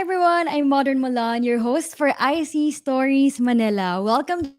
everyone, I'm Modern Mulan, your host for IC Stories Manila. Welcome to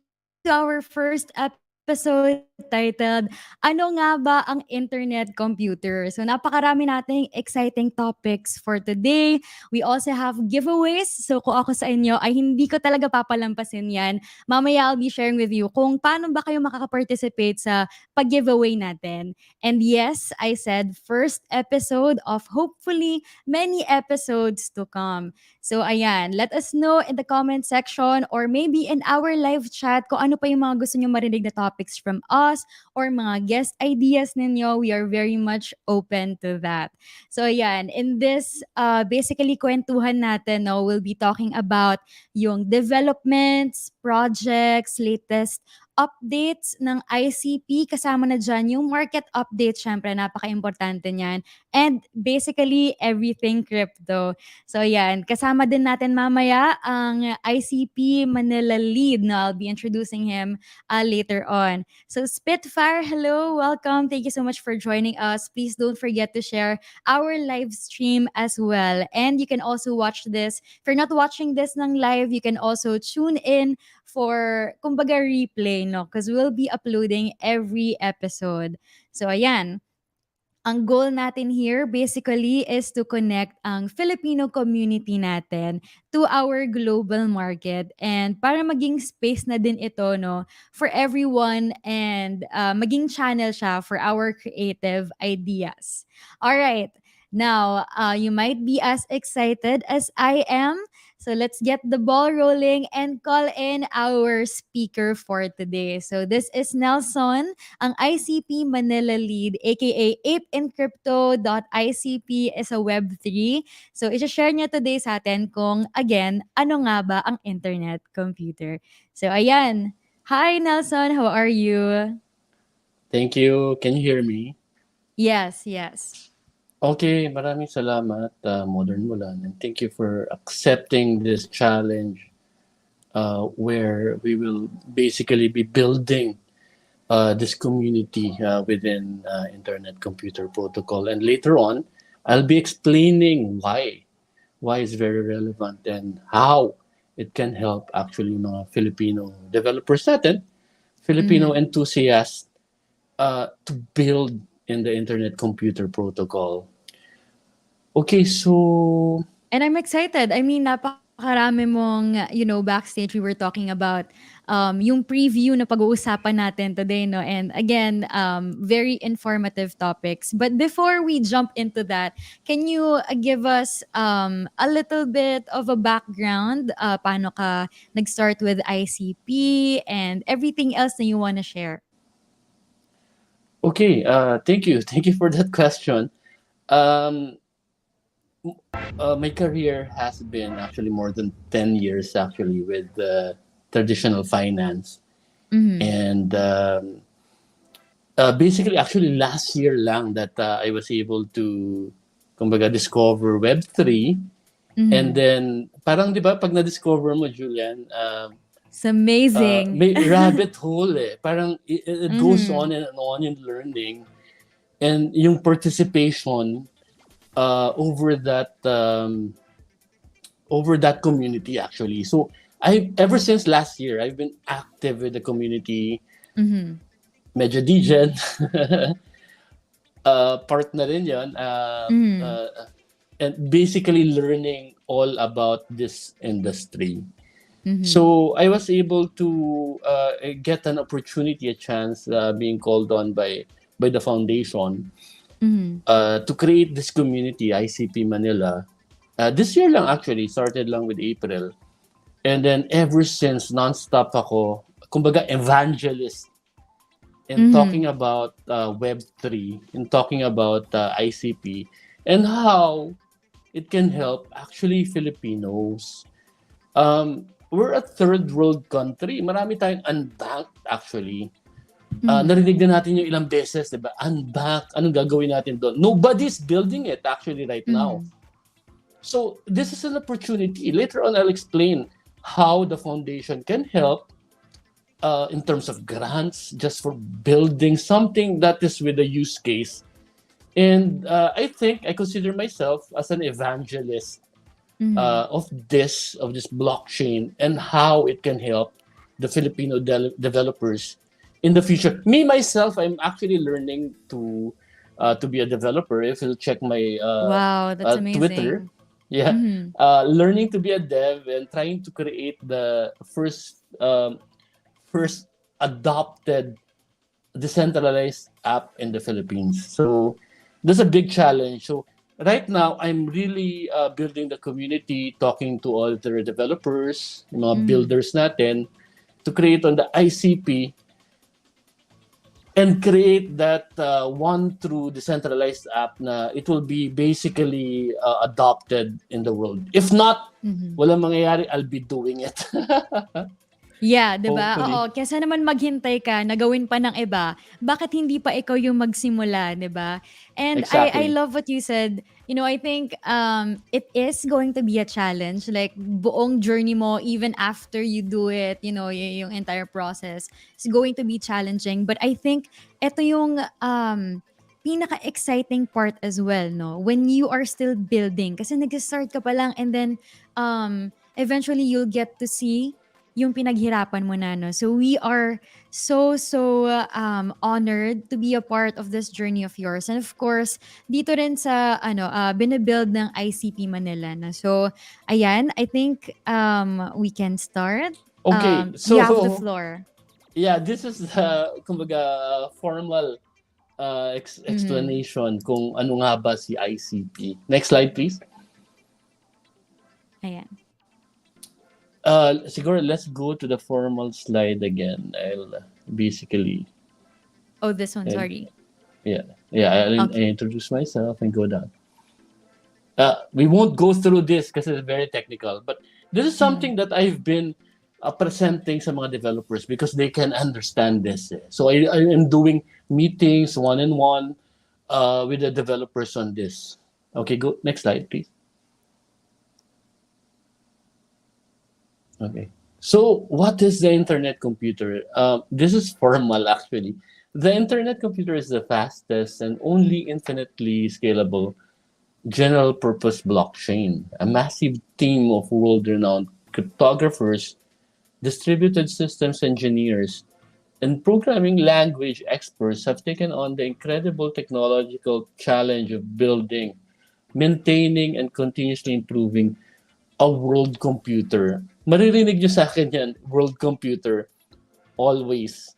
our first episode titled, Ano nga ba ang internet computer? So napakarami nating exciting topics for today. We also have giveaways. So kung ako sa inyo ay hindi ko talaga papalampasin yan. Mamaya I'll be sharing with you kung paano ba kayo makaka-participate sa pag-giveaway natin. And yes, I said first episode of hopefully many episodes to come. So ayan, let us know in the comment section or maybe in our live chat kung ano pa yung mga gusto nyo marinig na topics from us or mga guest ideas ninyo. We are very much open to that. So ayan, in this basically kwentuhan natin, no, we'll be talking about yung developments, projects, latest updates ng ICP. Kasama na dyan yung market update. Syempre, napaka-importante niyan. And basically, everything crypto. So yan, kasama din natin mamaya ang ICP Manila lead. No, I'll be introducing him later on. So Spitfire, hello, welcome. Thank you so much for joining us. Please don't forget to share our live stream as well. And you can also watch this. If you're not watching this ng live, you can also tune in for, kumbaga, replay, no? Because we'll be uploading every episode. So ayan, ang goal natin here basically is to connect ang Filipino community natin to our global market and para maging space na din ito, no, for everyone and maging channel siya for our creative ideas. All right. Now, you might be as excited as I am. So let's get the ball rolling and call in our speaker for today. So this is Nelson, ang ICP Manila lead, aka apeincrypto.icp is a Web3. So, i-share niya today sa atin kung, again, ano nga ba ang internet computer. So, ayan. Hi, Nelson. How are you? Thank you. Can you hear me? Yes, yes. Okay, maraming salamat, Modern Mulan, and thank you for accepting this challenge where we will basically be building this community within Internet Computer Protocol. And later on, I'll be explaining why it's very relevant and how it can help actually mga Filipino developers natin, Filipino enthusiasts to build in the Internet Computer Protocol. Okay, so And I'm excited. I mean, napakarami mong, backstage we were talking about yung preview na pag-uusapan natin today, no? And again, very informative topics. But before we jump into that, can you give us a little bit of a background? Paano ka nag-start with ICP and everything else that you want to share? okay, thank you, thank you for that question. Um, my career has been actually more than 10 years actually with traditional finance, and basically actually last year lang that I was able to kumbaga discover Web3. And then parang 'di ba pag na-discover mo, Julian, It's amazing. may rabbit hole eh. Parang it goes on and on in learning, and yung participation over that community actually. So I ever since last year I've been active with the community. Medyo degen. Part na rin yun. And basically learning all about this industry. So I was able to get an opportunity, a chance, being called on by the foundation to create this community, ICP Manila. This year lang actually, started lang with April. And then ever since, non-stop ako, kumbaga evangelist in talking about Web3, in talking about ICP, and how it can help actually Filipinos. We're a third world country. Marami tayong unbanked actually. Narinig na natin yung ilang beses, diba? Unbanked, anong gagawin natin doon? Nobody's building it actually right now. So this is an opportunity. Later on, I'll explain how the foundation can help in terms of grants, just for building something that is with a use case. And I think I consider myself as an evangelist of this blockchain and how it can help the Filipino developers in the future. Me myself, I'm actually learning to be a developer. If you'll check my Wow, that's Twitter, amazing. yeah, Mm-hmm. learning to be a dev and trying to create the first adopted decentralized app in the Philippines. So that's a big challenge. So right now, I'm really building the community, talking to all the developers, yung mga Mm-hmm. builders natin, to create on the ICP and create that one true decentralized app na it will be basically adopted in the world. If not, Mm-hmm. walang mangyayari, I'll be doing it. Yeah, 'di ba? Oo, Hopefully. kaysa naman maghintay ka na gawin pa ng iba, bakit hindi pa ikaw yung magsimula, 'di ba? And I Exactly. love what you said. You know, I think it is going to be a challenge, like buong journey mo even after you do it, you know, yung entire process is going to be challenging. But I think ito yung pinaka-exciting part as well, no? When you are still building kasi nag-start ka pa lang and then eventually you'll get to see yung pinaghirapan mo na, no? So we are so honored to be a part of this journey of yours. And of course, dito rin sa binibuild ng ICP Manila na. So ayan, I think we can start. Okay, You have the so floor. yeah, this is the kumbaga formal Mhm. explanation kung ano nga ba si ICP. Next slide, please. Ayan. Siguro, let's go to the formal slide again. I'll basically, Oh, this one, and sorry. yeah, yeah, I Okay. introduce myself and go down. We won't go through this because it's very technical, but this is Mhm. something that I've been presenting sa mga developers because they can understand this. So I am doing meetings one-on-one with the developers on this. Okay, go next slide, please. Okay. So, what is the internet computer? This is formal, actually. The internet computer is the fastest and only infinitely scalable general purpose blockchain. A massive team of world renowned cryptographers, distributed systems engineers, and programming language experts have taken on the incredible technological challenge of building, maintaining, and continuously improving a world computer. Maririnig nyo sa akin yan, world computer, always.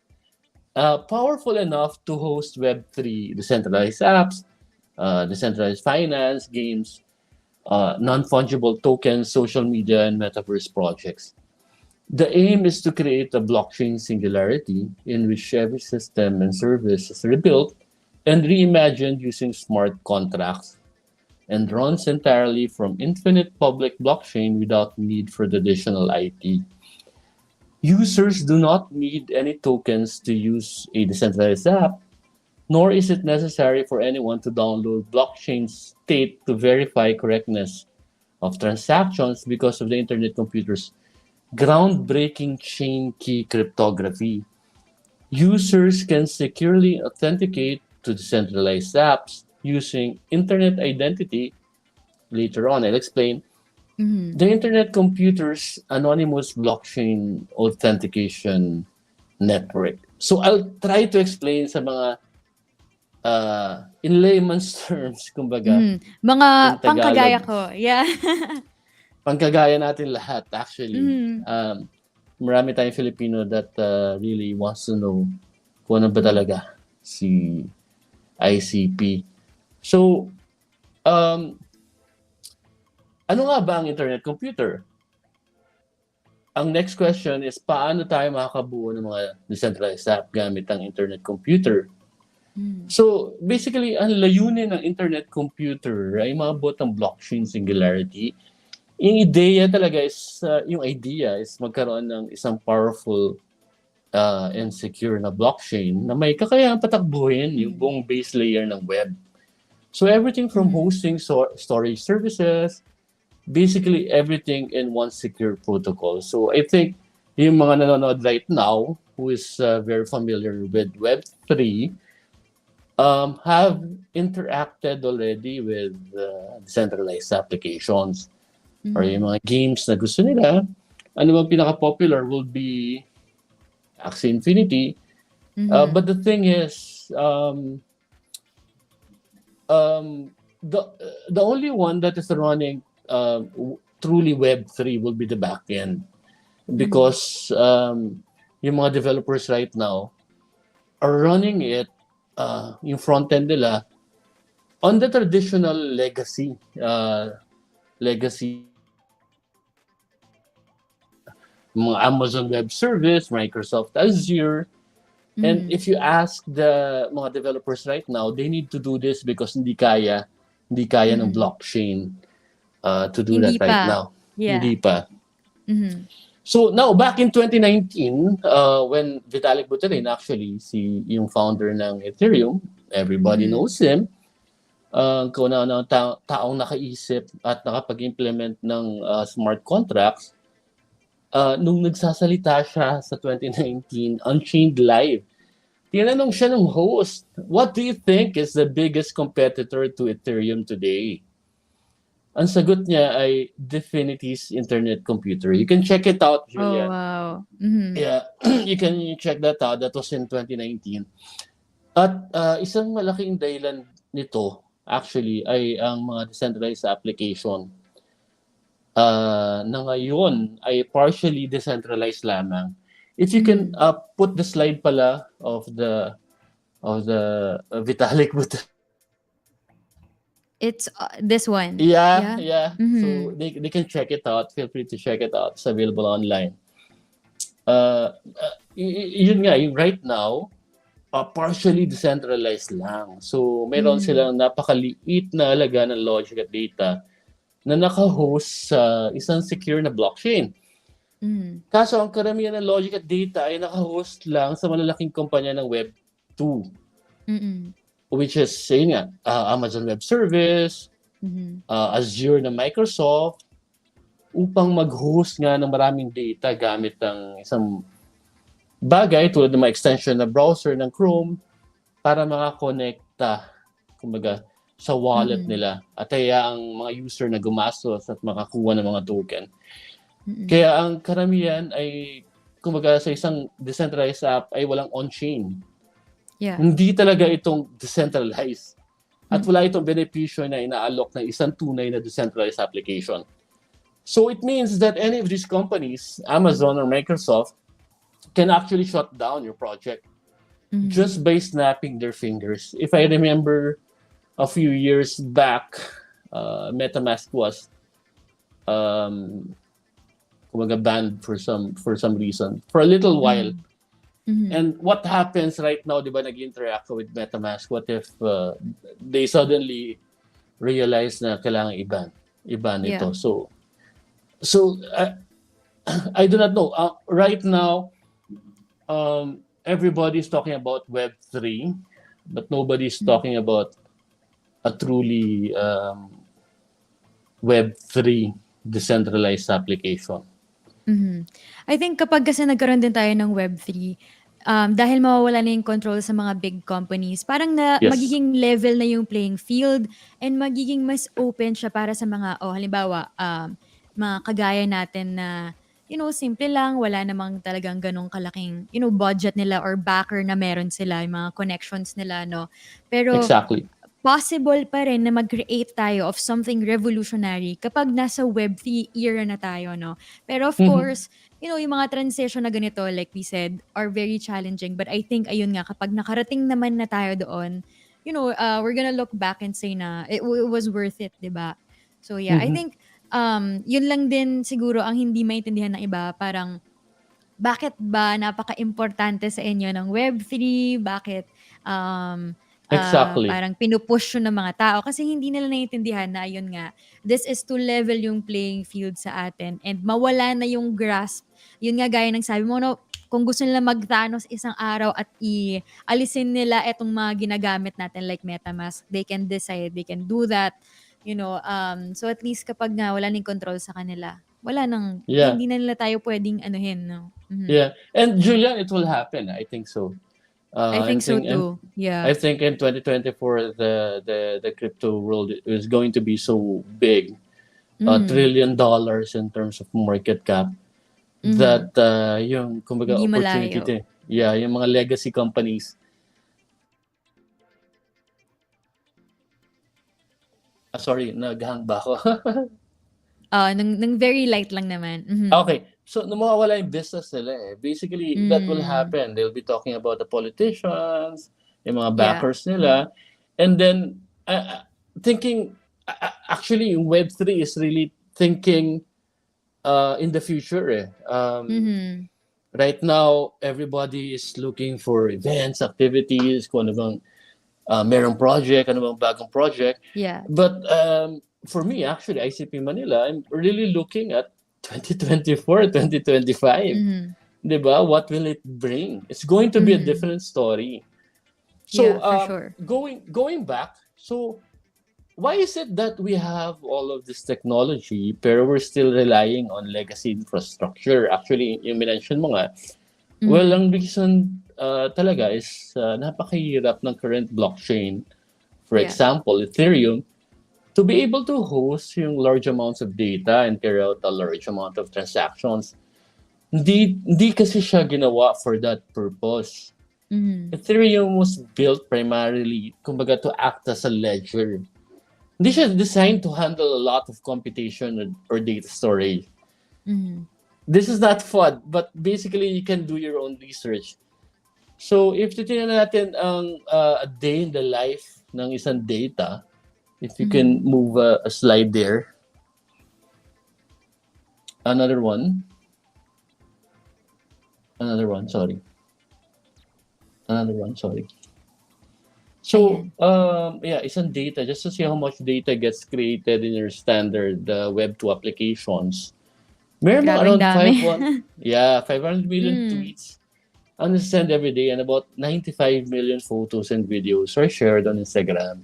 Powerful enough to host Web3 decentralized apps, decentralized finance, games, non-fungible tokens, social media, and metaverse projects. The aim is to create a blockchain singularity in which every system and service is rebuilt and reimagined using smart contracts and runs entirely from infinite public blockchain without need for traditional IT. Users do not need any tokens to use a decentralized app, nor is it necessary for anyone to download blockchain state to verify correctness of transactions because of the internet computer's groundbreaking chain key cryptography. Users can securely authenticate to decentralized apps using internet identity. Later on, I'll explain Mhm. the Internet Computer's anonymous blockchain authentication network. So I'll try to explain sa mga in layman's terms, kumbaga, Mhm. Mga in pangkagaya Tagalog. ko. Yeah. Pangkagaya natin lahat, actually. Mhm. Marami tayong Filipino that really wants to know kung ano ba talaga si ICP. So, um, ano nga ba ang Internet Computer? Ang next question is, paano tayo makakabuo ng mga decentralized app gamit ang internet computer? Mhm. So, basically, ang layunin ng internet computer ay maabot ang blockchain singularity. Yung idea is magkaroon ng isang powerful and secure na blockchain na may kakayahang patakbuhin yung Mhm. buong base layer ng web. So, everything from Mhm. hosting storage services, basically everything in one secure protocol. So I think yung mga nanonood right now who is very familiar with Web3 have interacted already with decentralized applications. or yung mga games na gusto nila. Ano bang pinaka-popular will be Axie Infinity. But the thing is, the the only one that is running truly Web3 will be the backend because yung mga developers right now are running it yung front-end nila on the traditional legacy mga Amazon Web Service, Microsoft Azure. And if you ask the mga developers right now, they need to do this because hindi kaya ng blockchain to do that Hindi right pa. now. Yeah. Hindi pa. So now, back in 2019, when Vitalik Buterin actually, yung founder ng Ethereum, everybody knows him, kung ano taong nakaisip at nakapag-implement ng smart contracts, nung nagsasalita siya sa 2019, Unchained Live, tinanong siya ng host, what do you think is the biggest competitor to Ethereum today? Ang sagot niya ay Definity's Internet Computer. You can check it out, Oh, Julian. wow. Yeah, you can check that out. That was in 2019. At isang malaking dahilan nito, actually, ay ang mga decentralized application na ngayon ay partially decentralized lamang. If you can put the slide pala of the Vitalik Buterin. It's this one. Yeah, Yeah. yeah. So they can check it out. Feel free to check it out. It's available online. Yun nga, yung right now, partially decentralized lang. So meron silang napakaliit na halaga ng logic at data na naka-host sa isang secure na blockchain. Kaso ang karamihan ng logic at data ay naka-host lang sa malalaking kumpanya ng Web 2. Which is, yun nga, Amazon Web Service, Azure na Microsoft, upang mag-host nga ng maraming data gamit ng isang bagay tulad ng mga extension na browser ng Chrome para makakonekta, kumbaga, sa wallet nila at kaya ang mga user na gumastos at makakuha ng mga token. Kaya ang karamihan ay, kumbaga, sa isang decentralized app ay walang on-chain. Yeah. Hindi talaga itong decentralized. At wala itong benepisyo na inaalok ng isang tunay na decentralized application. So it means that any of these companies, Amazon or Microsoft, can actually shut down your project just by snapping their fingers. If I remember a few years back, MetaMask was banned for some reason for a little while. And what happens right now, di ba, nag-interact with MetaMask? What if they suddenly realize na kailangan iban ito? So I do not know. Right now, everybody's talking about Web3, but nobody's talking about a truly Web3 decentralized application. I think kapag kasi nagkaroon din tayo ng Web3, dahil mawawala na yung control sa mga big companies, parang Yes. magiging level na yung playing field and magiging mas open siya para sa mga, halimbawa, mga kagaya natin na, simple lang, wala namang talagang ganong kalaking, budget nila or backer na meron sila, yung mga connections nila, no? Pero Exactly. possible pa rin na mag-create tayo of something revolutionary kapag nasa Web3 era na tayo, no? Pero of course, yung mga transition na ganito, like we said, are very challenging. But I think, ayun nga, kapag nakarating naman na tayo doon, we're gonna look back and say na it was worth it, diba? So yeah, I think, yun lang din siguro ang hindi maintindihan ng iba, parang, bakit ba napaka-importante sa inyo ng Web3? Bakit, Exactly. parang pinupush yun ng mga tao kasi hindi nila naiintindihan na yun nga, this is to level yung playing field sa atin and mawala na yung grasp. Yun nga, gaya ng sabi mo, no, kung gusto nila mag-Thanos isang araw at alisin nila etong mga ginagamit natin like MetaMask, they can decide, they can do that. So at least kapag nga wala nang control sa kanila, wala nang, hindi na nila tayo pwedeng anuhin, no? Yeah. And Julian, it will happen. I think so. I think so too. Yeah. I think in 2024 the crypto world is going to be so big $1 trillion in terms of market cap, that yung kumbaga Hindi opportunity malayo. to, yeah, yung mga legacy companies. Sorry, naghang ba ako? Nang very light lang naman. Okay. So, nung mawawala yung business nila basically, that will Hmm. happen. They'll be talking about the politicians, yung mga Yeah. backers nila. And then, thinking, actually, yung Web3 is really thinking in the future. Mhm. Right now, everybody is looking for events, activities, kung ano bang merong project, ano bang bagong project. Yeah. But for me, actually, ICP Manila, I'm really looking at 2024, 2025. Mhm. Diba? What will it bring? It's going to be a Mhm. different story. So Yeah, for sure. going back, so why is it that we have all of this technology pero we're still relying on legacy infrastructure? Actually, yung mention mo nga, well, Mhm. ang reason talaga is napakahirap ng current blockchain. For Yeah. example, Ethereum, to be able to host yung large amounts of data and carry out a large amount of transactions, hindi kasi siya ginawa for that purpose. Mhm. Ethereum was built primarily, kumbaga, to act as a ledger. Hindi siya designed to handle a lot of computation or data storage. Mhm. This is not fun, but basically you can do your own research. So if titingnan natin ang a day in the life ng isang data, if you Mhm. can move a slide there, another one, another one, sorry, another one, sorry. So, Ayan. yeah, isang data, just to see how much data gets created in your standard Web 2 applications. Meron mga Grabe ang around dami. 500 million Mm. tweets understand every day, and about 95 million photos and videos are shared on Instagram,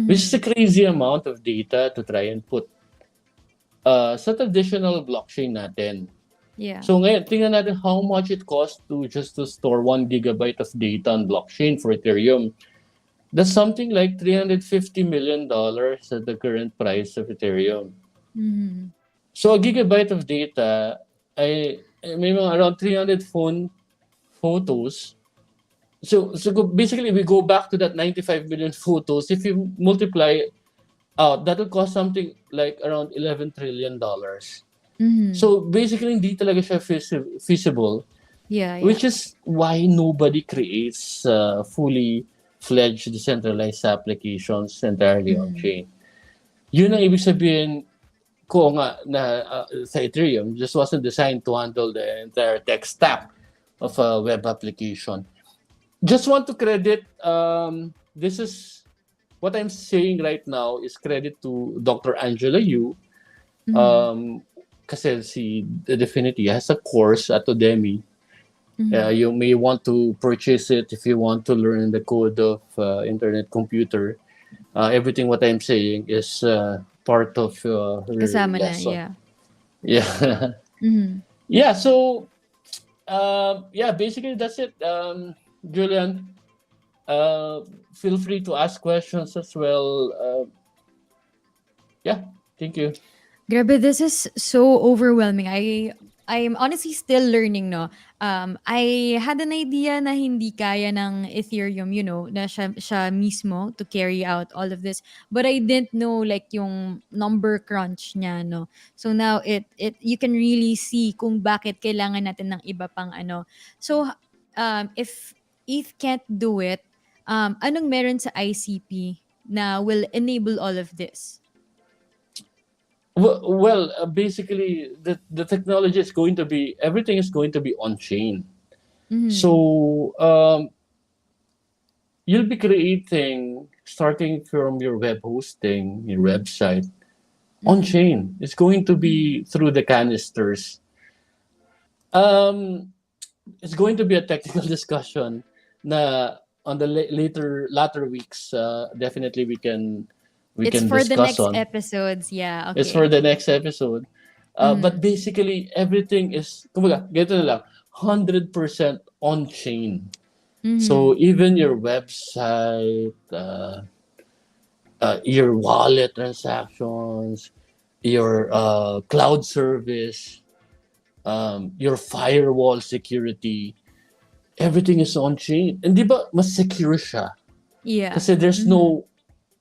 which is a Mhm. crazy amount of data to try and put sa traditional blockchain natin. Yeah. So ngayon, tingnan natin how much it costs to store 1 gigabyte of data on blockchain for Ethereum. That's something like $350 million at the current price of Ethereum. Mhm. So a gigabyte of data ay may mga around 300 photos. So basically, we go back to that 95 million photos. If you multiply out, that will cost something like around $11 trillion. Mhm. So basically, hindi talaga siya feasible, Yeah, yeah. which is why nobody creates fully fledged decentralized applications entirely on Mhm. chain. Yun ang ibig sabihin ko nga na sa Ethereum just wasn't designed to handle the entire tech stack of a web application. Just want to credit, this is what I'm saying right now is credit to Dr. Angela Yu. Mhm. Um, kasi si The Definity has a course at Udemy. Mhm. You may want to purchase it if you want to learn the code of internet computer. Everything what I'm saying is part of her Kasama na, lesson. yeah. Yeah. Mhm. Yeah, so yeah, basically that's it. Julian, uh, feel free to ask questions as well. Yeah, thank you. Grabe, this is so overwhelming. I'm honestly still learning, no. I had an idea na hindi kaya ng Ethereum, na siya mismo to carry out all of this. But I didn't know like yung number crunch niya, no. So now it you can really see kung bakit kailangan natin ng iba pang ano. So if ETH can't do it, anong meron sa ICP na will enable all of this? Well, basically, the technology is going to be everything is going to be on chain. Mhm. So you'll be creating starting from your web hosting, your website on Mhm. chain. It's going to be through the canisters. Um, it's going to be a technical discussion na on the later weeks. Definitely we It's can for the discuss next on. episodes. Yeah, It's for okay. the next episode. But Mhm. basically, everything is, kumbaga, ganito na lang, 100% on-chain. So Mhm. even your website, your wallet transactions, your cloud service, your firewall security, everything is on chain. And di ba mas secure siya? Yeah. Kasi there's Mm-hmm. no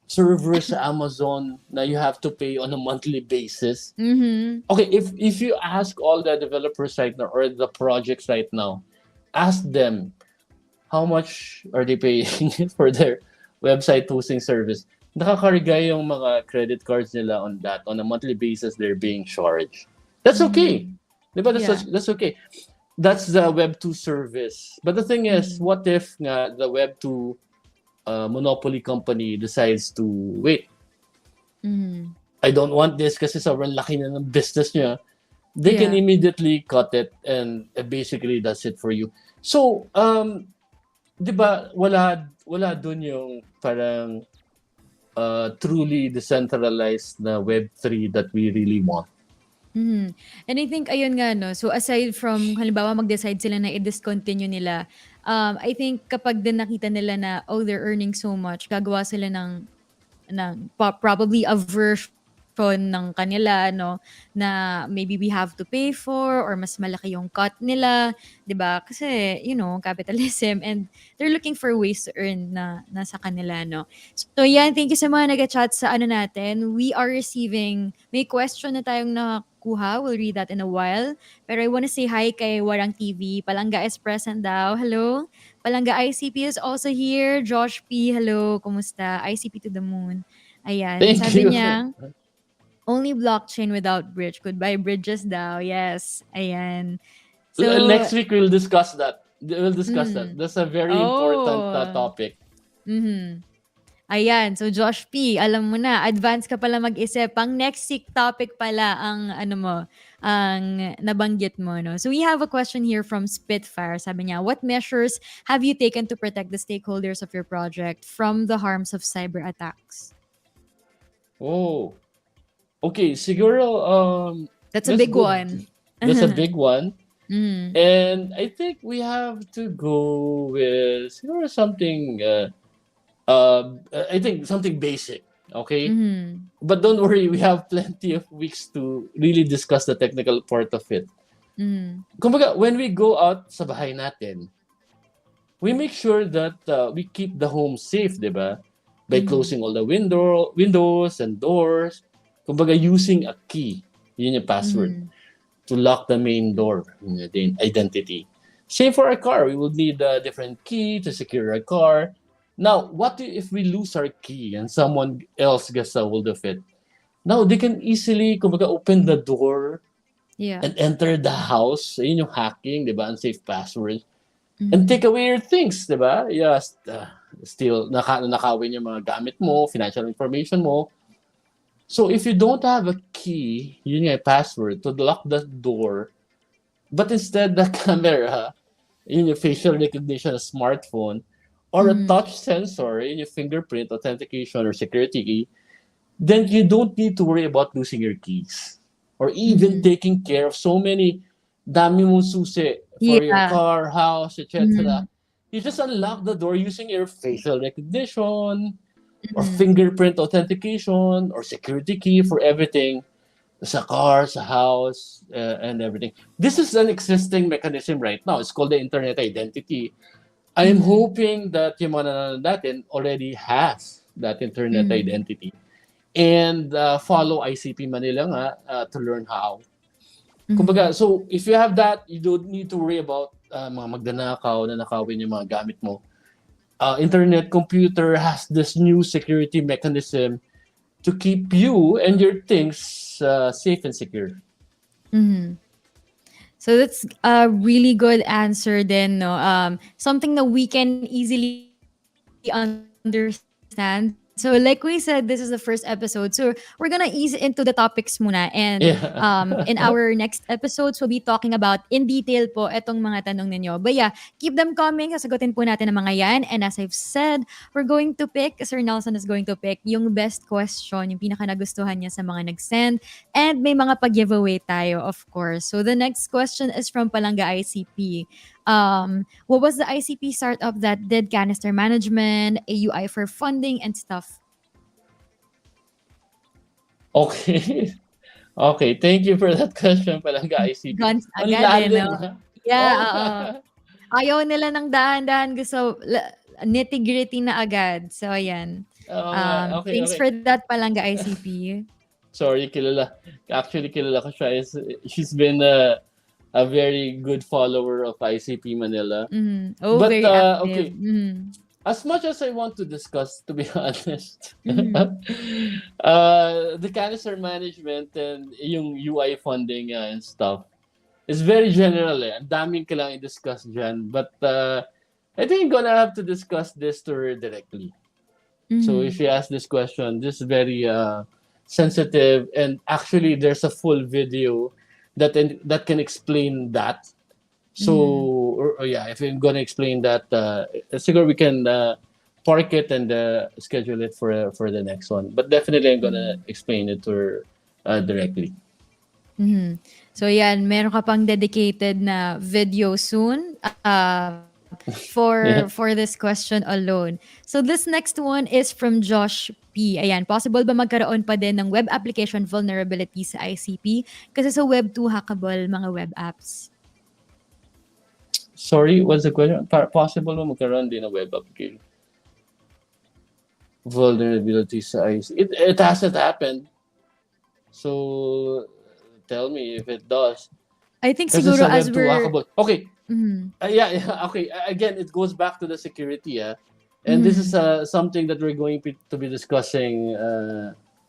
server sa Amazon na you have to pay on a monthly basis. Mm-hmm. Okay, if you ask all the developers right now or the projects right now, ask them how much are they paying for their website hosting service. Nakakarga yung mga credit cards nila on that. On a monthly basis, they're being charged. That's Mm-hmm. okay. Diba? Yeah. That's okay. That's the Web 2 service. But the thing is, Mm-hmm. what if nga the Web 2 monopoly company decides to, wait, Mm-hmm. I don't want this kasi sobrang laki na ng business niya. They can Yeah. immediately cut it and basically that's it for you. So, 'di ba wala dun yung parang truly decentralized na Web3 that we really want. Mhm. And I think ayun nga 'no, so aside from halimbawa mag-decide sila na i-discontinue nila, I think kapag din nakita nila na, oh, they're earning so much, gagawa sila ng probably a version ng kanila 'no, na maybe we have to pay for or mas malaki yung cut nila, 'di ba? Kasi, capitalism and they're looking for ways to earn na sa kanila 'no. So yan, thank you sa mga nag-chat sa ano natin. We are receiving may question na tayong nakuha. We'll read that in a while. Pero I wanna say hi kay Warang TV. Palangga is present daw. Hello. Palangga ICP is also here. Josh P, hello. Kumusta? ICP to the moon. Ayan. Thank Sabi you. niya, only blockchain without bridge. Goodbye bridges daw. Yes. Ayan. So, Next week we'll discuss that. We'll discuss that. mm, That's a very important oh. topic. Mhm. Ayan, so Josh P, alam mo na, advance ka pala mag-isip. Pang next week topic pala ang ano mo, ang nabanggit mo, no? So we have a question here from Spitfire. Sabi niya, what measures have you taken to protect the stakeholders of your project from the harms of cyber attacks? Oh. Okay, siguro That's a let's big go. one. That's a big one. Mm. And I think we have to go with siguro something I think something basic, okay? Mm. But don't worry, we have plenty of weeks to really discuss the technical part of it. Mm. Kumbaga, when we go out sa bahay natin, we make sure that we keep the home safe, di ba? By Mm. closing all the windows and doors. Kumbaga, using a key, yun yung password, Mm. to lock the main door, the identity. Same for our car. We would need a different key to secure our car. Now, what if we lose our key and someone else gets a hold of it? Now, they can easily, kumbaga, open the door Yeah. and enter the house. Yun yung hacking, di ba? Unsafe password. And Mm. take away your things, di ba? Yes, still, nakawin yung mga gamit mo, financial information mo. So, if you don't have a key, yun nga, password, to lock the door, but instead the camera, yun yung facial recognition, a smartphone, or a Mm. touch sensor, yun yung fingerprint authentication or security key, then you don't need to worry about losing your keys or even Mm. taking care of so many dami mong susi for your Yeah. car, house, etc. Mm. You just unlock the door using your facial recognition or Mm. fingerprint authentication or security key for everything sa car, sa house, and everything. This is an existing mechanism right now. It's called the internet identity. I am Mm. hoping that yung mga nanonood natin already has that internet Mm. identity and follow ICP Manila nga to learn how. Kumbaga, Mm. so if you have that, you don't need to worry about mga magdanakaw na nakawin yung mga gamit mo. Internet computer has this new security mechanism to keep you and your things safe and secure. Mm. So that's a really good answer then, no? Something that we can easily understand. So like we said, this is the first episode. So we're gonna ease into the topics muna. And in our next Yeah. episodes, we'll be talking about in detail po etong mga tanong ninyo. But yeah, keep them coming. Sasagutin po natin ang mga yan. And as I've said, we're going to pick, Sir Nelson is going to pick yung best question, yung pinaka nagustuhan niya sa mga nag-send. And may mga pag-giveaway tayo, of course. So the next question is from Palanga ICP. What was the ICP startup that did canister management, AUI for funding, and stuff? Okay. Okay, thank you for that question, Palangga ICP. Guns Ang agad, eh, 'no? lalim, ha? Yeah, Oh, oo. Ayaw nila ng dahan-dahan, gusto nitty-gritty na agad. So ayan, oo nga. Okay, thanks okay. for that Palangga ICP. Sorry, kilala ko siya. She's been a very good follower of ICP Manila. Mhm. Oh, But very active. okay, Mhm. as much as I want to discuss, to be honest, Mhm. the canister management and yung UI funding and stuff is very general eh. Ang daming kailangan i-discuss dyan. But I think I'm gonna have to discuss this to her directly. So if Mhm. you ask this question, this is very sensitive, and actually, there's a full video that can explain that. So, Mhm. yeah, if I'm gonna explain that, siguro we can park it and schedule it for the next one. But definitely, I'm gonna Mhm. explain it to her directly. Mhm. So yan, meron ka pang dedicated na video soon for Yeah. this question alone. So this next one is from Josh P. Ayan, possible ba magkaroon pa din ng web application vulnerability sa ICP? Kasi sa Web 2 hackable mga web apps. Sorry, what's the question? Possible mo magkaroon din ng web application vulnerability sa ICE? It hasn't happened. So tell me if it does. I think Kasi siguro sa as Web 2 we're hackable. Okay, mhm. yeah. Okay. Again, it goes back to the security. And this is Mhm. something that we're going to be discussing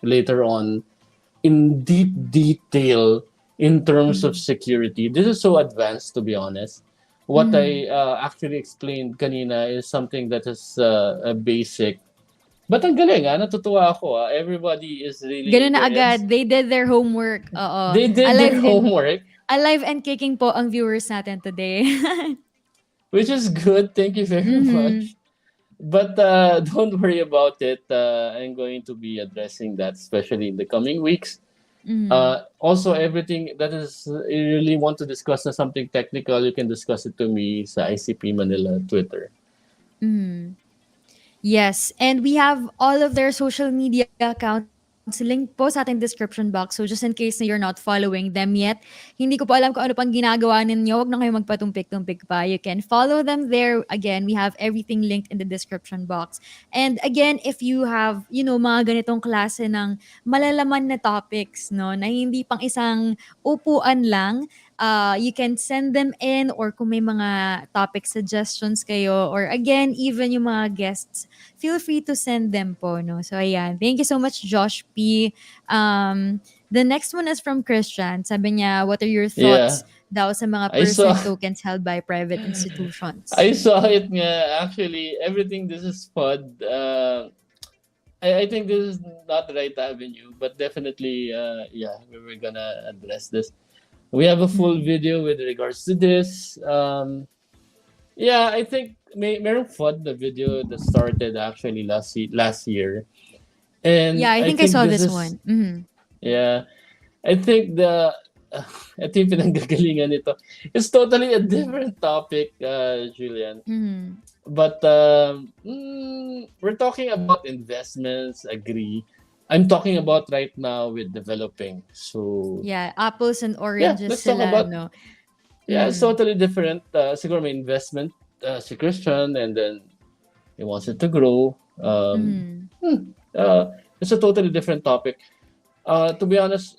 later on in deep detail in terms of Mhm. security. This is so advanced, to be honest. What Mhm. I actually explained kanina is something that is a basic. But ang galing, natutuwa ako. Everybody is really Ganun na very, agad. They did their homework. Oo. they did their homework, Alive and kicking po ang viewers natin today. which is good. Thank you very Mhm. much. But don't worry about it. I'm going to be addressing that, especially in the coming weeks. Mhm. Also, everything that is you really want to discuss na something technical, you can discuss it to me sa ICP Manila Twitter. Mhm. Yes, and we have all of their social media accounts linked po sa ating description box. So just in case na you're not following them yet, hindi ko po alam kung ano pang ginagawa ninyo. Huwag na kayo magpatumpik-tumpik pa. You can follow them there. Again, we have everything linked in the description box. And again, if you have, mga ganitong klase ng malalaman na topics, no, na hindi pang isang upuan lang, you can send them in, or kung may mga topic suggestions kayo, or again, even yung mga guests, feel free to send them po, no? So, ayan. Thank you so much, Josh P. The next one is from Christian. Sabi niya, what are your Yeah, thoughts daw sa mga I saw percent tokens held by private I institutions? saw it nga. Actually, everything this is FUD. I think this is not the right avenue, but definitely, yeah, we're gonna address this. We have a full Mhm. video with regards to this. Yeah, I think meron FUD the video that started actually last year, and Yeah, I I think I think saw this this is one. Mhm. yeah. I think ito yung pinanggagalingan nito. It's totally a different topic, Julian. Mhm. But we're talking about investments, agree. I'm talking about right now with developing. So, Yeah, apples and yeah, oranges let's talk sila, about, no? yeah, it's Mhm. totally different. Siguro may investment si Christian, and then he wants it to grow. Mhm. It's a totally different topic. To be honest,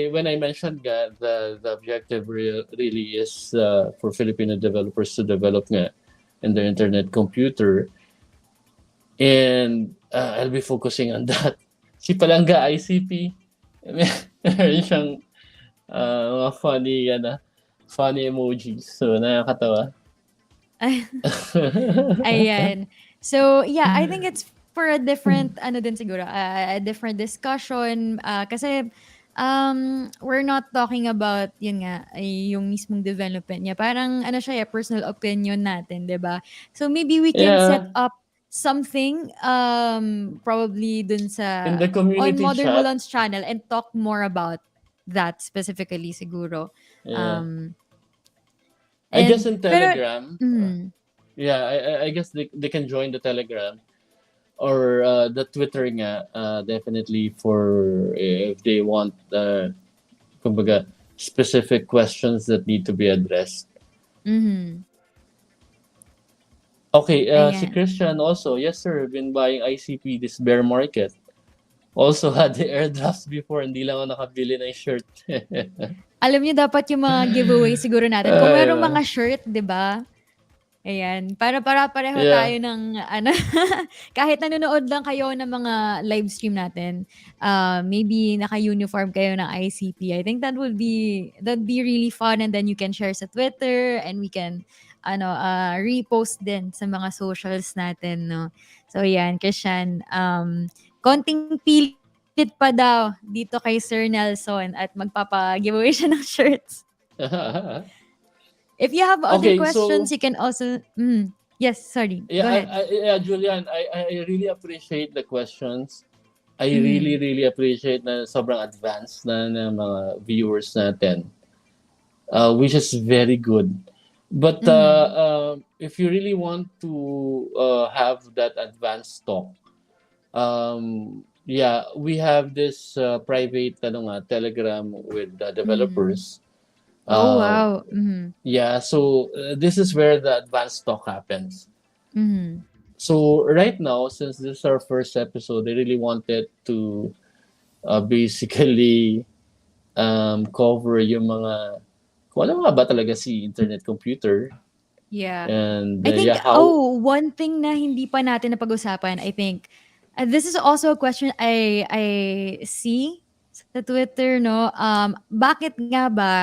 when I mentioned that the objective really is for Filipino developers to develop nga in their internet computer, and I'll be focusing on that. Si Palangga ICP, meron siyang mga funny emojis. So, nakakatawa. Ay, ayan. So, yeah, I think it's for a different, ano din siguro, a different discussion. Kasi, we're not talking about, yun nga, yung mismong development niya. Parang, ano siya, personal opinion natin, di ba? So, maybe we can set Yeah, up something, probably dun in sa, the on community Modern chat, Mulan's channel, and talk more about that specifically siguro. yeah. Um, I guess and, in pero, Telegram, mm, yeah, I guess they can join the Telegram or the Twitter nga, definitely for if they want. kumbaga, specific questions that need to be addressed. Mhm. Okay, si Ayan. Christian also, yes sir, been buying ICP this bear market. Also had the airdrops before, hindi lang ako nakabili ng shirt. Alam niyo dapat yung mga giveaway siguro natin kung merong Ayun. mga shirt, 'di ba? Ayan, para pareho Yeah. tayo ng ano, kahit nanonood lang kayo ng mga live stream natin, maybe naka-uniform kayo ng ICP. I think that'd be really fun, and then you can share sa Twitter and we can ano, repost din sa mga socials natin, 'no. So 'yan, Christian, konting pilit pa daw dito kay Sir Nelson at magpapa-giveaway siya ng shirts. If you have other Okay, questions, so you can also yes, sorry. yeah, Go ahead. yeah, Julian, I really appreciate the questions. I Mhm. really appreciate na sobrang advanced na mga viewers natin, which is very good. But Mhm. if you really want to have that advanced talk, yeah, we have this private Telegram with the Mhm. developers. Oh, Uh, wow. Mhm. yeah, so this is where the advanced talk happens. Mhm. So right now, since this is our first episode, I really wanted to basically cover yung mga kung ano nga ba talaga si internet computer Yeah. and I yeah think how one thing na hindi pa natin napag-usapan, I think, this is also a question I see sa Twitter, 'no. Bakit nga ba,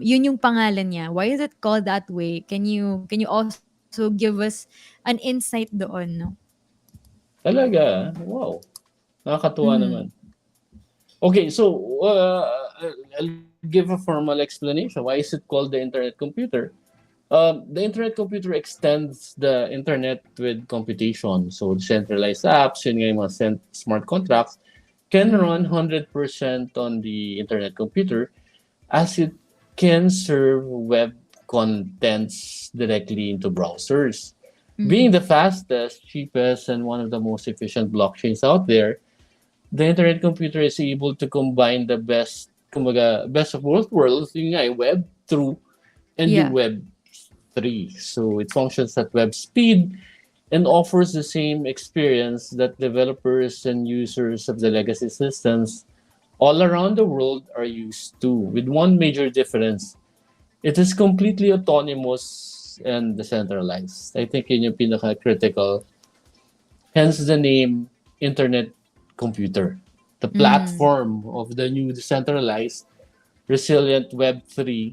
yun yung pangalan niya? Why is it called that way? Can you also give us an insight doon, 'no? talaga wow nakakatuwa naman. Mhm. Okay, so I'll give a formal explanation. Why is it called the internet computer? The internet computer extends the internet with computation. So decentralized apps, yun nga yung mga smart contracts, can run Mhm. 100% on the internet computer as it can serve web contents directly into browsers. Being the Mhm. fastest, cheapest, and one of the most efficient blockchains out there, the internet computer is able to combine the best, kumbaga, best of both worlds, yung nga, web through and yung Yeah. web 3. So it functions at web speed and offers the same experience that developers and users of the legacy systems all around the world are used to, with one major difference. It is completely autonomous and decentralized. I think yun yung pinaka-critical. Hence the name Internet Computer. The Mhm. platform of the new decentralized, resilient Web 3,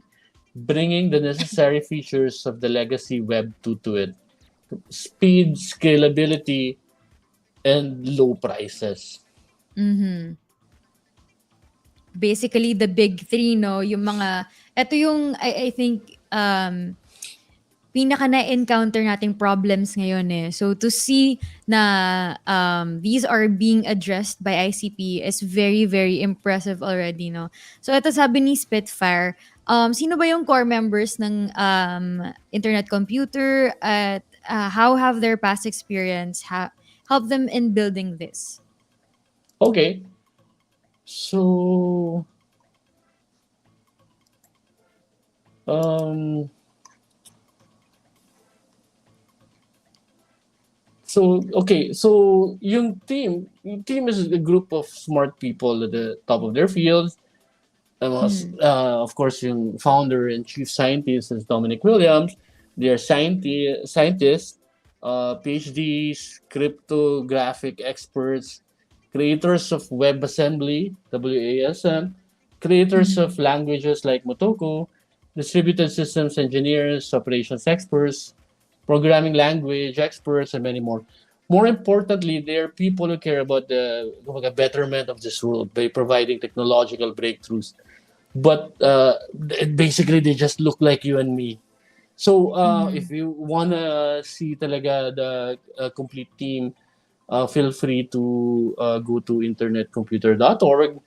bringing the necessary features of the legacy Web 2 to it. Speed, scalability, and low prices. Mhm. Basically the big three, 'no, yung mga eto yung I think, pinaka na-encounter nating problems ngayon, eh. So to see na, these are being addressed by ICP is very, very impressive already, 'no. So eto sabi ni Spitfire, sino ba yung core members ng, internet computer at, how have their past experience helped them in building this? Okay, so um, so yung team is a group of smart people at the top of their fields. Mhm. Of course, yung founder and chief scientist is Dominic Williams. They are scientists, PhDs, cryptographic experts, creators of WebAssembly, WASM, creators of Mhm. languages like Motoko, distributed systems engineers, operations experts, programming language experts, and many more. More importantly, they are people who care about the betterment of this world by providing technological breakthroughs. But basically, they just look like you and me. So if Mhm. you wanna see talaga the complete team, feel free to go to internetcomputer.org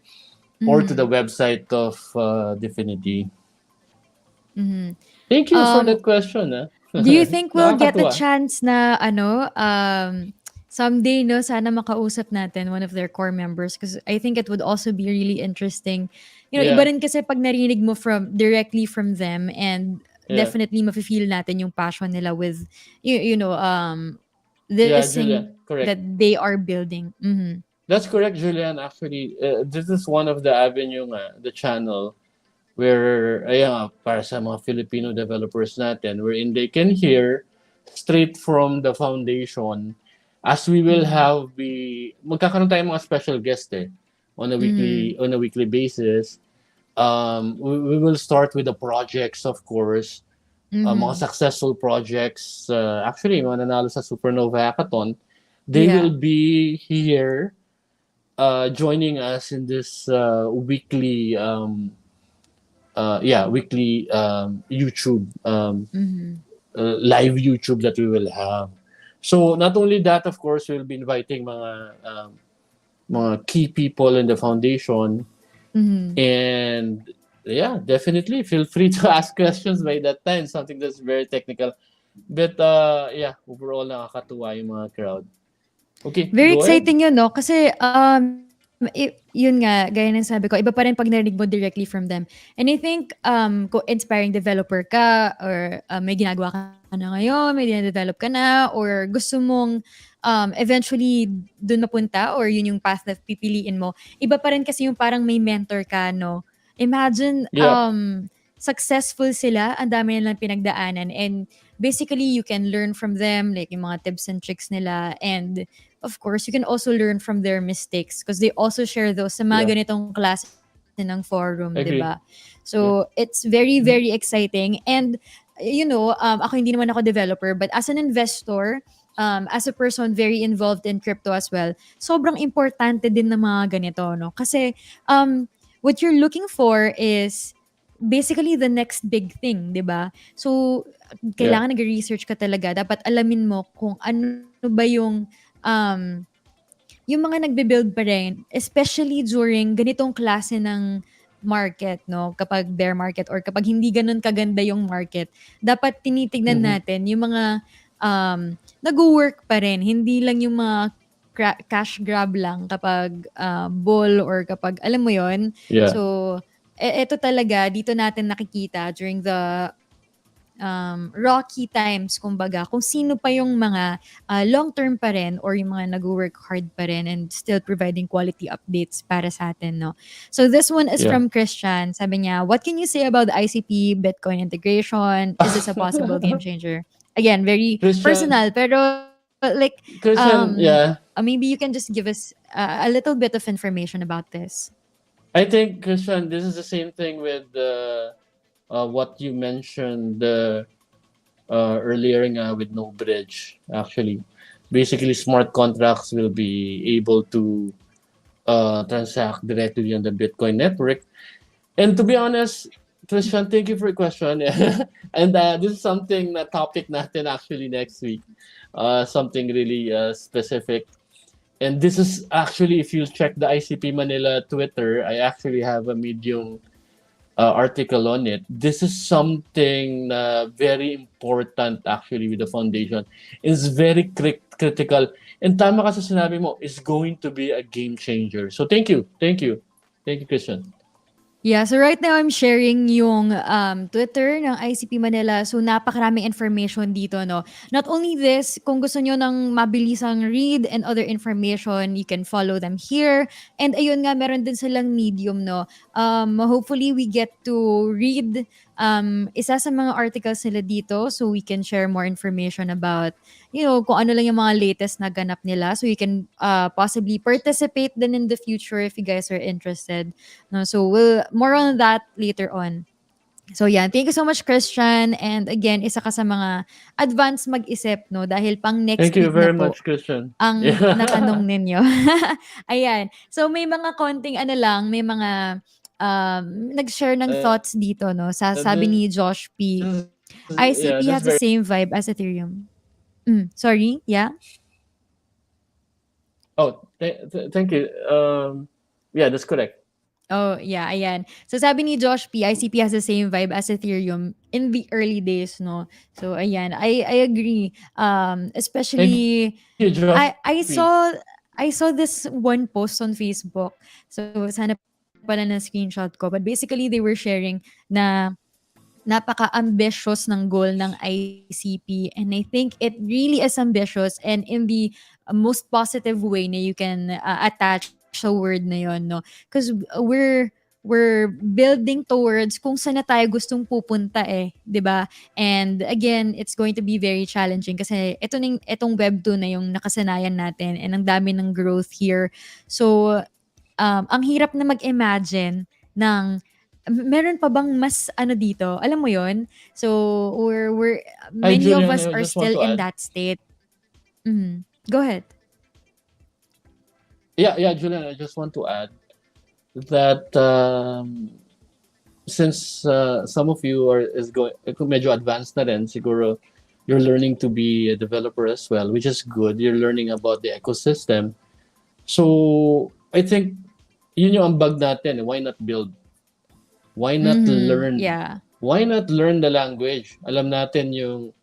or to the Mhm. website of Definity. Mhm. Thank you for Um, that question. do you think we'll get a Nakakatuwa. chance na ano, Someday, no, sana makausap natin one of their core members because I think it would also be really interesting. Iba Yeah, rin kasi pag narinig mo directly from them, and yeah, definitely mafe-feel natin yung passion nila with, yeah, this Julia, thing correct. that they are building. Mm-hmm. That's correct, Julian. Actually, this is one of the avenue nga, the channel where ayan, para sa mga Filipino developers natin, wherein they can hear straight from the foundation as we will Mm-hmm. have magkakaroon tayong mga special guest Mm-hmm. on a weekly basis. We will start with the projects, of course, mga Mm-hmm. successful projects. Actually, mga nanalo sa Supernova Hackathon, they will Yeah. be here joining us in this weekly YouTube Mm-hmm. live YouTube that we will have. So not only that, of course, we'll be inviting mga key people in the foundation, Mm-hmm. and yeah, definitely feel free to ask questions by that time. Something that's very technical, but yeah, overall nakakatuwa yung mga crowd. Okay, Very go ahead. exciting yun, no? Kasi, yun nga, gaya ng sabi ko, iba pa rin pag narinig mo directly from them. And I think, kung inspiring developer ka, or may ginagawa ka na ngayon, may develop ka na, or gusto mong eventually dun mapunta, or yun yung path na pipiliin mo, iba pa rin kasi yung parang may mentor ka, no? Imagine, Yep. successful sila, ang dami nilang pinagdaanan, and basically you can learn from them, like yung mga tips and tricks nila, and of course, you can also learn from their mistakes because they also share those sa Yeah. mga ganitong klase ng forum, di ba? Agree. So, Yeah. it's very, very exciting. And, ako hindi naman ako developer, but as an investor, as a person very involved in crypto as well, sobrang importante din ng mga ganito, no? Kasi, what you're looking for is basically the next big thing, di ba? So, Yeah. kailangan nag-research ka talaga. Dapat alamin mo kung ano ba yung mga nagbe-build pa rin, especially during ganitong klase ng market, no? Kapag bear market or kapag hindi ganun kaganda yung market, dapat tinitignan Mm-hmm. natin yung mga nag-work pa rin. Hindi lang yung mga cash grab lang kapag bull or kapag, alam mo yon. Yeah. So, eto talaga, dito natin nakikita during the rocky times, kumbaga, kung sino pa yung mga long-term pa rin or yung mga nag-work hard pa rin and still providing quality updates para sa atin, no? So this one is Yeah. from Christian. Sabi niya, what can you say about the ICP Bitcoin integration? Is this a possible game changer? Again, very Christian, personal, pero like, Christian, yeah. maybe you can just give us a little bit of information about this. I think Christian, this is the same thing with what you mentioned earlier with no bridge. Actually, basically, smart contracts will be able to transact directly on the Bitcoin network. And to be honest, Christian, thank you for your question. And this is something na topic natin actually next week. Something really specific. And this is actually, if you check the ICP Manila Twitter, I actually have a Medium article on it. This is something very important actually with the foundation. It's very critical. And tama ka sa sinabi mo, is going to be a game changer. So thank you. Thank you. Thank you, Christian. Yeah, so right now I'm sharing yung Twitter ng ICP Manila. So napakaraming information dito, no. Not only this, kung gusto nyo ng mabilisang read and other information, you can follow them here. And ayun nga, meron din silang Medium, no. Hopefully we get to read isa sa mga articles nila dito so we can share more information about, kung ano lang yung mga latest na ganap nila. So you can possibly participate then in the future if you guys are interested. No, so we'll more on that later on. So yeah, thank you so much Christian, and again isa ka sa mga advance mag-isip, no, dahil pang next Thank you week na very po much, Christian. ang natanong Yeah. ninyo. Ayan. So may mga konting ano lang, may mga nag-share ng thoughts dito, no. Sabi This ni Josh P. yeah, that's very. ICP has the same vibe as Ethereum. Sorry, yeah. Oh, thank you. Yeah, that's correct. Oh, yeah, ayan. So sabi ni Josh P, ICP has the same vibe as Ethereum in the early days, no? So ayan, I agree. Thank you, Especially Josh P. I saw this one post on Facebook. So sana pala na screenshot ko. But basically they were sharing na napaka-ambitious ng goal ng ICP, and I think it really is ambitious and in the most positive way na you can attach sa word na yon, no, because we're building towards kung saan na tayo gustong pupunta, eh, 'di ba? And again, it's going to be very challenging kasi itong web 2 na yung nakasanayan natin and ang dami ng growth here. So ang hirap na mag-imagine ng meron pa bang mas ano dito, alam mo yon? So, we're Hi, many of Julian. us I are just want still to in add. that state. Mhm. Go ahead. Yeah, Julian. I just want to add that since some of you are is going medyo advanced na rin, siguro you're learning to be a developer as well, which is good. You're learning about the ecosystem. So, I think yun yung ambag natin. Why not build? Why not Mhm. learn? Yeah. Why not learn the language? Alam natin yung,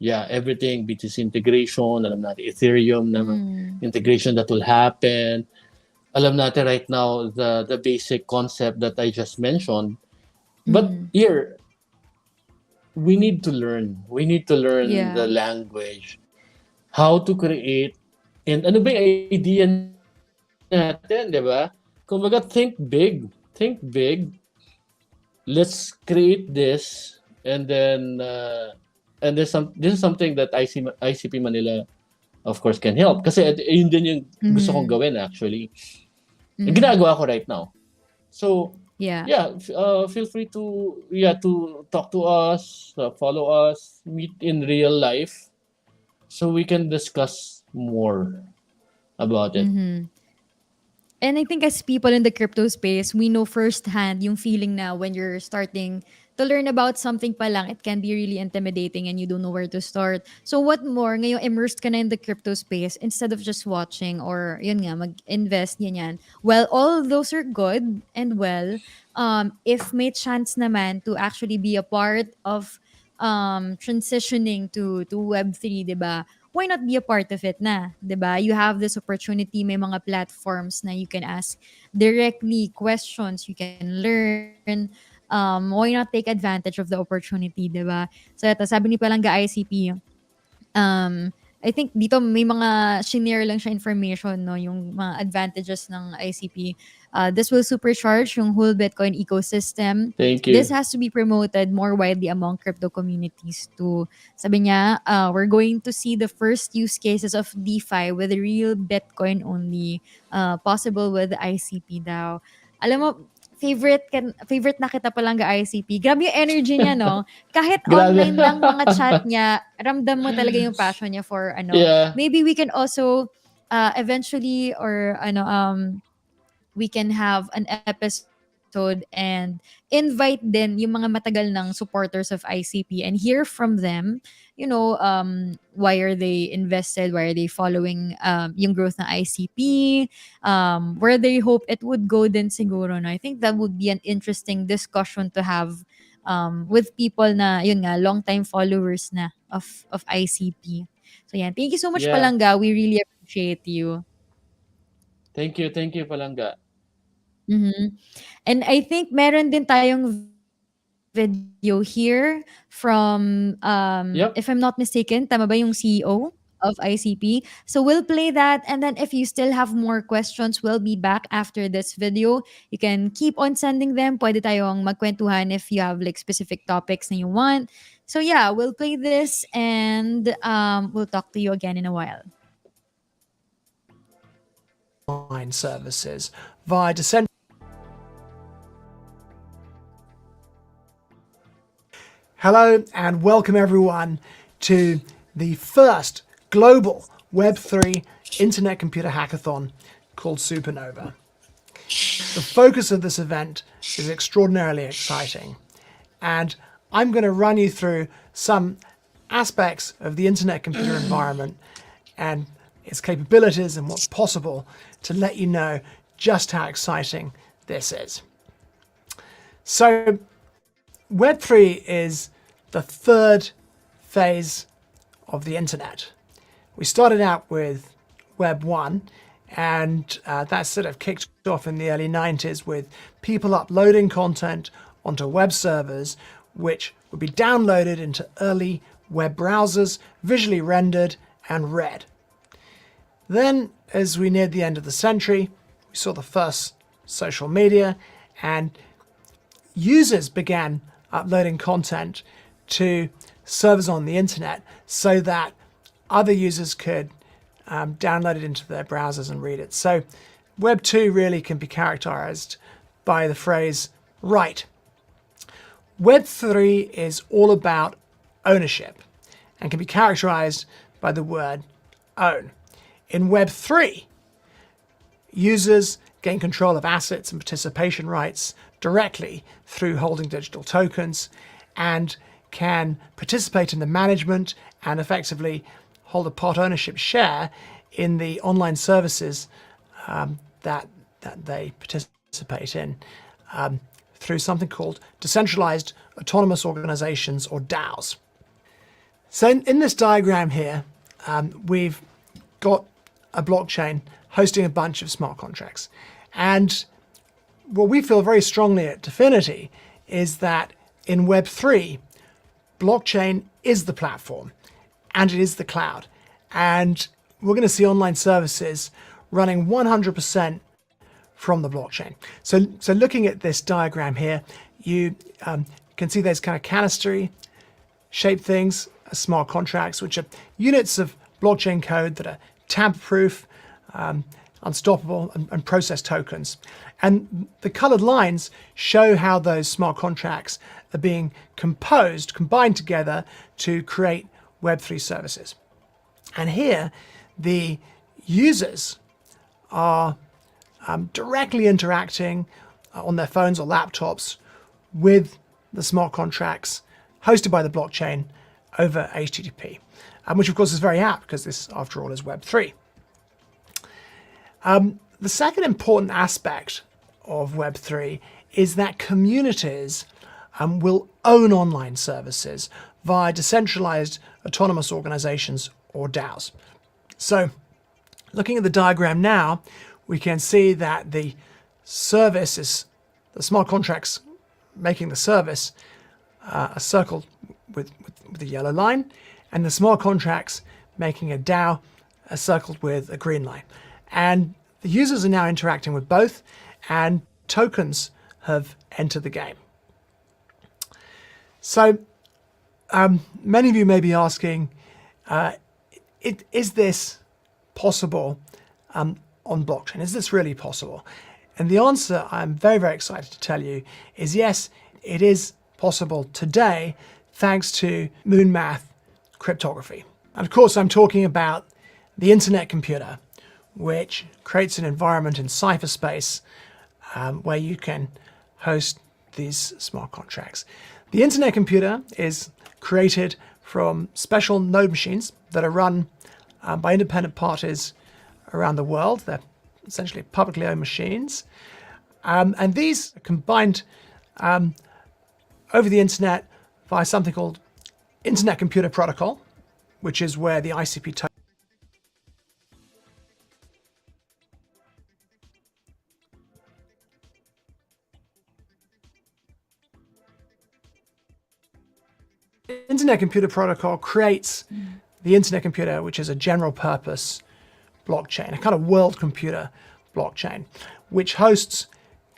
yeah, everything, BTC integration, alam natin Ethereum na Mm. integration that will happen. Alam natin right now the basic concept that I just mentioned. But Mhm. here, we need to learn. We need to learn the Yeah. language, how to create, and ano ba yung idea natin, di ba? Kumbaga, think big. Think big. Let's create this, and this is something that ICP Manila, of course, can help. Kasi yun din yung gusto kong Mhm. gawin actually. Yung Mhm. ginagawa ko right now. So, Yeah. yeah, feel free to talk to us, follow us, meet in real life, so we can discuss more about it. Mhm. And I think as people in the crypto space, we know firsthand yung feeling na when you're starting to learn about something pa lang, it can be really intimidating and you don't know where to start. So what more, ngayong immersed ka na in the crypto space, instead of just watching or yun nga, mag-invest, yan. Well, all of those are good and well, if may chance naman to actually be a part of transitioning to Web3, 'di ba? Why not be a part of it na, 'di ba? You have this opportunity, may mga platforms na you can ask directly questions, you can learn. Why not take advantage of the opportunity, 'di ba? So ito, sabi ni Palangga ICP, um, I think dito may mga shinare lang siya information, no, yung mga advantages ng ICP. This will supercharge yung whole Bitcoin ecosystem. Thank This you. has to be promoted more widely among crypto communities too. Sabi niya, we're going to see the first use cases of DeFi with real Bitcoin only, possible with ICP daw. Alam mo, favorite na kita Palangga ICP. Grabe yung energy niya, no? Kahit Grabe. online lang mga chat niya, ramdam mo talaga yung passion niya for ano. Yeah. Maybe we can also eventually or we can have an episode and invite din yung mga matagal ng supporters of ICP and hear from them, why are they invested, why are they following yung growth ng ICP, where they hope it would go din siguro. No? I think that would be an interesting discussion to have with people na, yun nga, long-time followers na of ICP. So yan, thank you so much Yeah. Palangga. We really appreciate you. Thank you, Palangga. Mhm. And I think meron din tayong video here from, if I'm not Yep. mistaken, tama ba yung CEO of ICP? So we'll play that, and then if you still have more questions, we'll be back after this video. You can keep on sending them. Pwede tayong magkwentuhan if you have like specific topics na you want. So yeah, we'll play this and we'll talk to you again in a while. Services via Decentralized. Hello and welcome everyone to the first global Web3 Internet Computer Hackathon called Supernova. The focus of this event is extraordinarily exciting, and I'm going to run you through some aspects of the internet computer environment and its capabilities and what's possible to let you know just how exciting this is. So Web3 is the third phase of the internet. We started out with Web 1, and that sort of kicked off in the early 90s with people uploading content onto web servers, which would be downloaded into early web browsers, visually rendered and read. Then, as we neared the end of the century, we saw the first social media, and users began uploading content to servers on the internet so that other users could download it into their browsers and read it. So Web 2 really can be characterized by the phrase "right." Web 3 is all about ownership and can be characterized by the word own. In Web 3, users gain control of assets and participation rights directly through holding digital tokens and can participate in the management and effectively hold a part ownership share in the online services that they participate in through something called Decentralized Autonomous Organizations, or DAOs. So in this diagram here, we've got a blockchain hosting a bunch of smart contracts. And what we feel very strongly at Dfinity is that in Web3, blockchain is the platform and it is the cloud. And we're going to see online services running 100% from the blockchain. So looking at this diagram here, you can see there's kind of canister shaped things as smart contracts, which are units of blockchain code that are tamper-proof, unstoppable, and process tokens. And the colored lines show how those smart contracts are being combined together to create Web3 services. And here, the users are directly interacting on their phones or laptops with the smart contracts hosted by the blockchain over HTTP, which of course is very apt because this, after all, is Web3. The second important aspect of Web3 is that communities will own online services via decentralized autonomous organizations, or DAOs. So looking at the diagram now, we can see that the service is the smart contracts making the service are circled with the yellow line, and the smart contracts making a DAO are circled with a green line. And the users are now interacting with both, and tokens have entered the game. So many of you may be asking, is this possible on blockchain? Is this really possible? And the answer, I'm very, very excited to tell you, is yes, it is possible today thanks to Moon Math cryptography. And of course, I'm talking about the internet computer, which creates an environment in cyberspace where you can host these smart contracts. The internet computer is created from special node machines that are run by independent parties around the world. They're essentially publicly owned machines. And these are combined over the internet via something called Internet Computer Protocol, which is where the ICP Internet Computer Protocol creates the Internet Computer, which is a general purpose blockchain, a kind of world computer blockchain, which hosts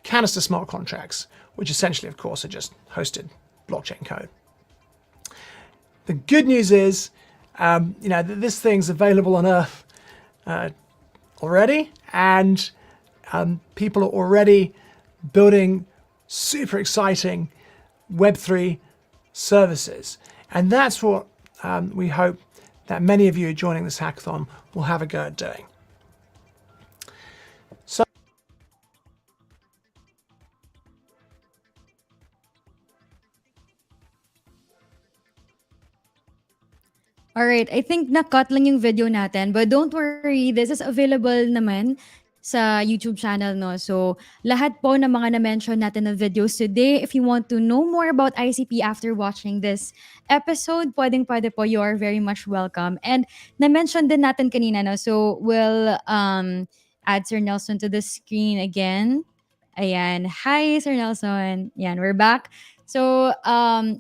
canister smart contracts, which essentially, of course, are just hosted blockchain code. The good news is, that this thing's available on Earth already, and people are already building super exciting Web3 services. And that's what we hope that many of you joining this hackathon will have a go at doing. So, Alright, I think na-cut lang yung video natin, but don't worry, this is available naman sa YouTube channel, no? So, lahat po ng mga na-mention natin na videos today, if you want to know more about ICP after watching this episode, pwedeng-pwede po, you are very much welcome. And na-mention din natin kanina, no? So, we'll add Sir Nelson to the screen again. Ayan. Hi, Sir Nelson. Yan, we're back. So,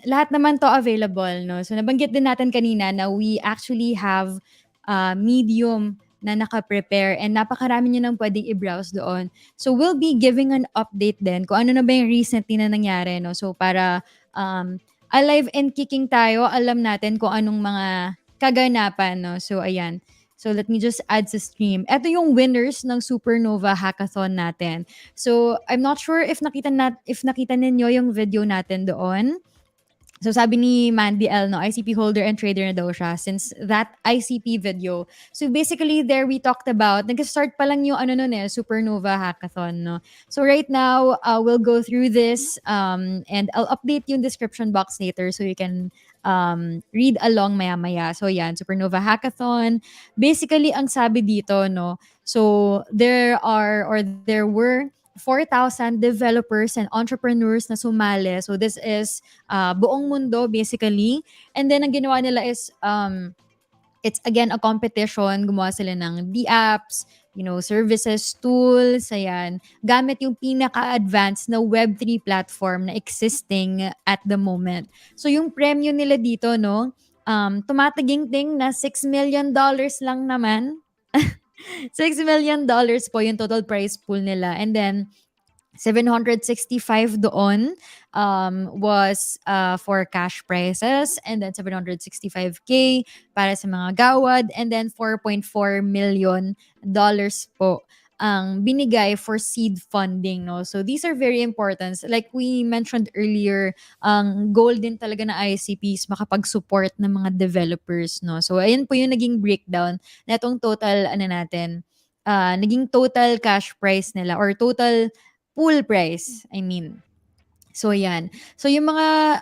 lahat naman to available, no? So, nabanggit din natin kanina na we actually have medium na naka-prepare and napakarami nyo nang pwedeng i-browse doon. So, we'll be giving an update din kung ano na ba yung recently na nangyari, no? So, para alive and kicking tayo, alam natin kung anong mga kaganapan, no? So, ayan. So, let me just add sa stream. Ito yung winners ng Supernova Hackathon natin. So, I'm not sure if nakita ninyo yung video natin doon. So sabi ni Mandy L, no, ICP holder and trader na daw siya since that ICP video. So basically there we talked about, nag-start pa lang yung ano nun Supernova Hackathon, no. So right now, we'll go through this and I'll update yung description box later so you can read along maya-maya. So yan, Supernova Hackathon. Basically, ang sabi dito, no, so there were 4,000 developers and entrepreneurs na sumali. So this is buong mundo basically. And then ang ginawa nila is it's again a competition. Gumawa sila ng apps, services, tools, ayan. Gamit yung pinaka-advanced na Web3 platform na existing at the moment. So yung premyo nila dito, no, tumataginting na $6 million lang naman. $6 million po yung total prize pool nila. And then, 765 doon was for cash prizes, and then 765K para sa mga gawad, and then $4.4 million po ang binigay for seed funding, no? So these are very important. Like we mentioned earlier, ang goal din talaga na ICP is makapag-support ng mga developers, no? So ayun po yung naging breakdown na itong total naging total cash price nila or total pool price, I mean. So, yan. So, yung mga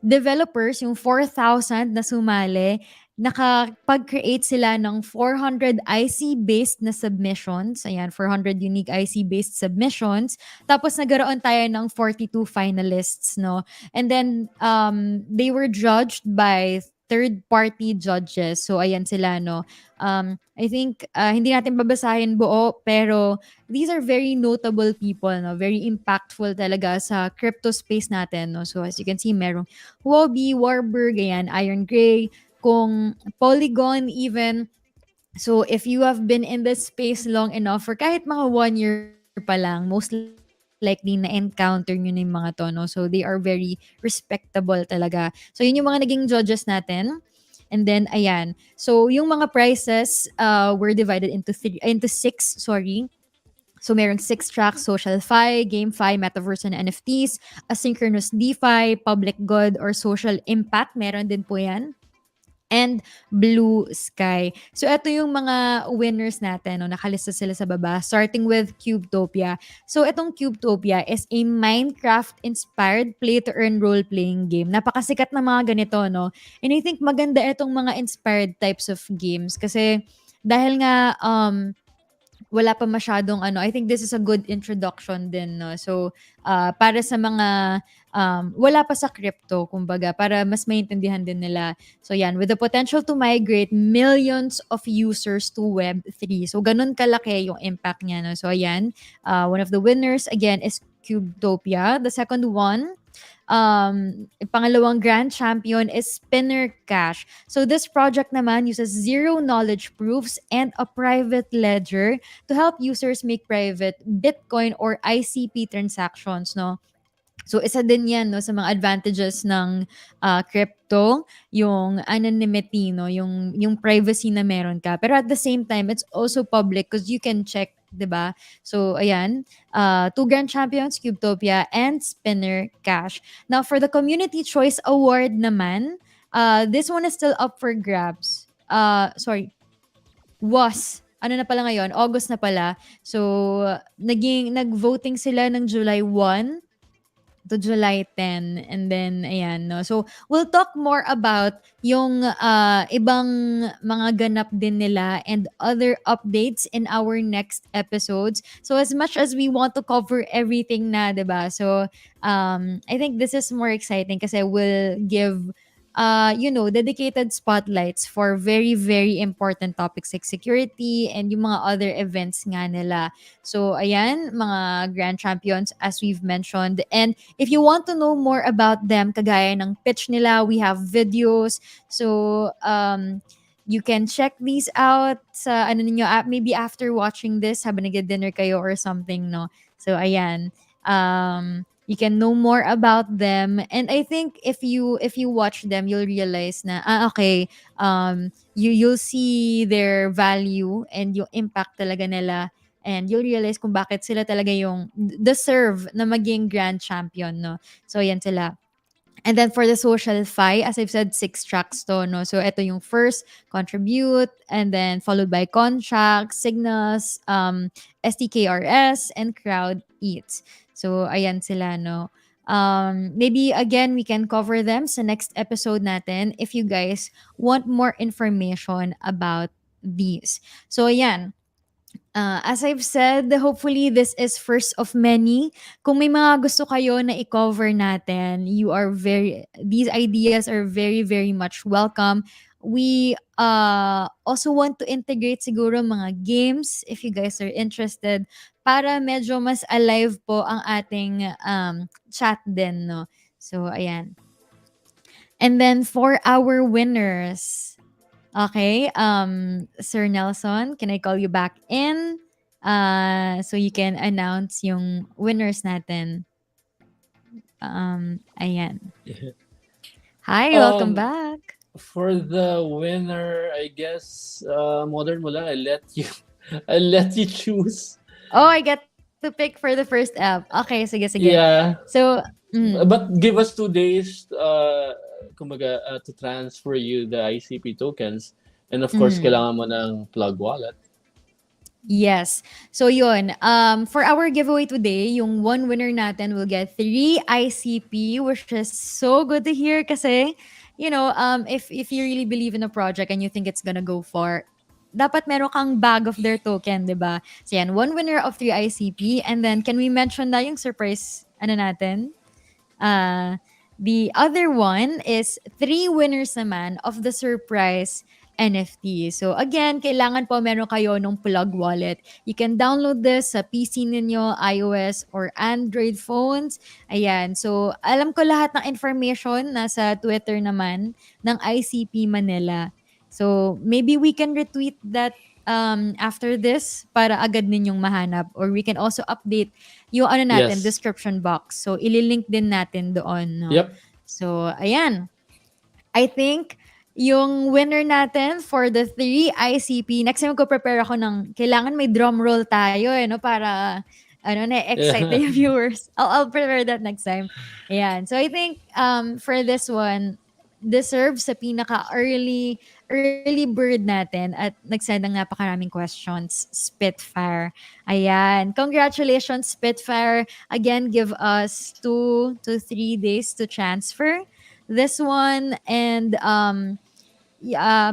developers, yung 4,000 na sumali, nakapag-create sila ng 400 IC-based na submissions. Ayan, 400 unique IC-based submissions. Tapos, nagkaroon tayo ng 42 finalists, no? And then, they were judged by third-party judges. So, ayan sila, no? I think, hindi natin babasahin buo, pero these are very notable people, no? Very impactful talaga sa crypto space natin, no? So, as you can see, merong Huobi, Warburg, ayan, Iron Gray, kung Polygon even. So, if you have been in this space long enough, for kahit mga 1 year pa lang, most likely na-encounter nyo na yung mga to, no? So, they are very respectable talaga. So, yun yung mga naging judges natin. And then, ayan. So, yung mga prizes were divided into six, sorry. So, merong 6 tracks, social fi, game fi, metaverse and NFTs, asynchronous DeFi, public good or social impact. Meron din po yan. And Blue Sky. So, ito yung mga winners natin. No? Nakalista sila sa baba. Starting with Cubetopia. So, itong Cubetopia is a Minecraft-inspired play-to-earn role-playing game. Napakasikat na mga ganito, no? And I think maganda itong mga inspired types of games. Kasi, dahil nga, wala pa masyadong I think this is a good introduction din, no? So, para sa mga wala pa sa crypto, kumbaga, para mas maintindihan din nila. So, yan, with the potential to migrate millions of users to Web3. So, ganun kalaki yung impact niya, no? So, ayan, one of the winners, again, is Cubetopia. The second one, pangalawang grand champion is Spinner Cash. So this project naman uses zero knowledge proofs and a private ledger to help users make private Bitcoin or ICP transactions, no? So isa din 'yan, no, sa mga advantages ng crypto, yung anonymity, no, yung privacy na meron ka. Pero at the same time, it's also public because you can check, 'di ba? So ayan, two grand champions, Cubetopia and Spinner Cash. Now for the Community Choice Award naman, this one is still up for grabs. Ano na pala ngayon, August na pala. So nag-voting sila ng July 1 to July 10, and then ayan, no. So we'll talk more about yung ibang mga ganap din nila and other updates in our next episodes. So as much as we want to cover everything na, 'di ba? So I think this is more exciting kasi we'll give dedicated spotlights for very, very important topics like security and yung mga other events nga nila. So, ayan, mga grand champions as we've mentioned. And if you want to know more about them, kagaya ng pitch nila, we have videos. So, you can check these out sa ano ninyo, maybe after watching this, habang nag-dinner kayo or something, no? So, ayan. You can know more about them, and I think if you watch them, you'll realize na okay, you'll see their value and yung impact talaga nila, and you'll realize kung bakit sila talaga yung deserve na maging grand champion, no. So yan sila. And then for the social fi, as I've said, 6 tracks to, no? So ito yung first, contribute, and then followed by contract, signals, STKRS, and crowd eats. So ayan sila, no? Maybe again, we can cover them sa next episode natin if you guys want more information about these. So ayan, as I've said, hopefully this is first of many. Kung may mga gusto kayo na i-cover natin, these ideas are very, very much welcome. We also want to integrate siguro mga games if you guys are interested para medyo mas alive po ang ating chat din, no? So, ayan. And then for our winners, okay, Sir Nelson, can I call you back in? So you can announce yung winners natin. Ayan. Hi, welcome Um, back. for the winner, I guess Modern Mulan. I let you, I let you choose. Oh, I get to pick for the first app. Okay, sige. Yeah, So, but give us 2 days, kumbaga, to transfer you the ICP tokens, and of course, kailangan mo ng plug wallet. yes. So yun, for our giveaway today, yung one winner natin will get 3 ICP, which is so good to hear kasi, if you really believe in a project and you think it's gonna go far, dapat meron kang bag of their token, di ba? So yan, one winner of 3 ICP, and then can we mention na yung surprise, ano natin? The other one is 3 winners naman of the surprise NFT. So again, kailangan po meron kayo nung plug wallet. You can download this sa PC ninyo, iOS or Android phones. Ayan. So alam ko lahat ng information nasa Twitter naman ng ICP Manila. So maybe we can retweet that after this para agad ninyong mahanap, or we can also update yung ano natin, Yes. description box. So ililink din natin doon, no? Yep. So ayan. I think yung winner natin for the 3 ICP, next time ko-prepare ako ng, kailangan may drum roll tayo no, para na-excite na Yeah. yung viewers. I'll prepare that next time. Ayan. So I think for this one, deserves sa pinaka-early bird natin at nagsend ng napakaraming questions, Spitfire. Ayan. Congratulations, Spitfire. Again, give us 2 to 3 days to transfer this one, and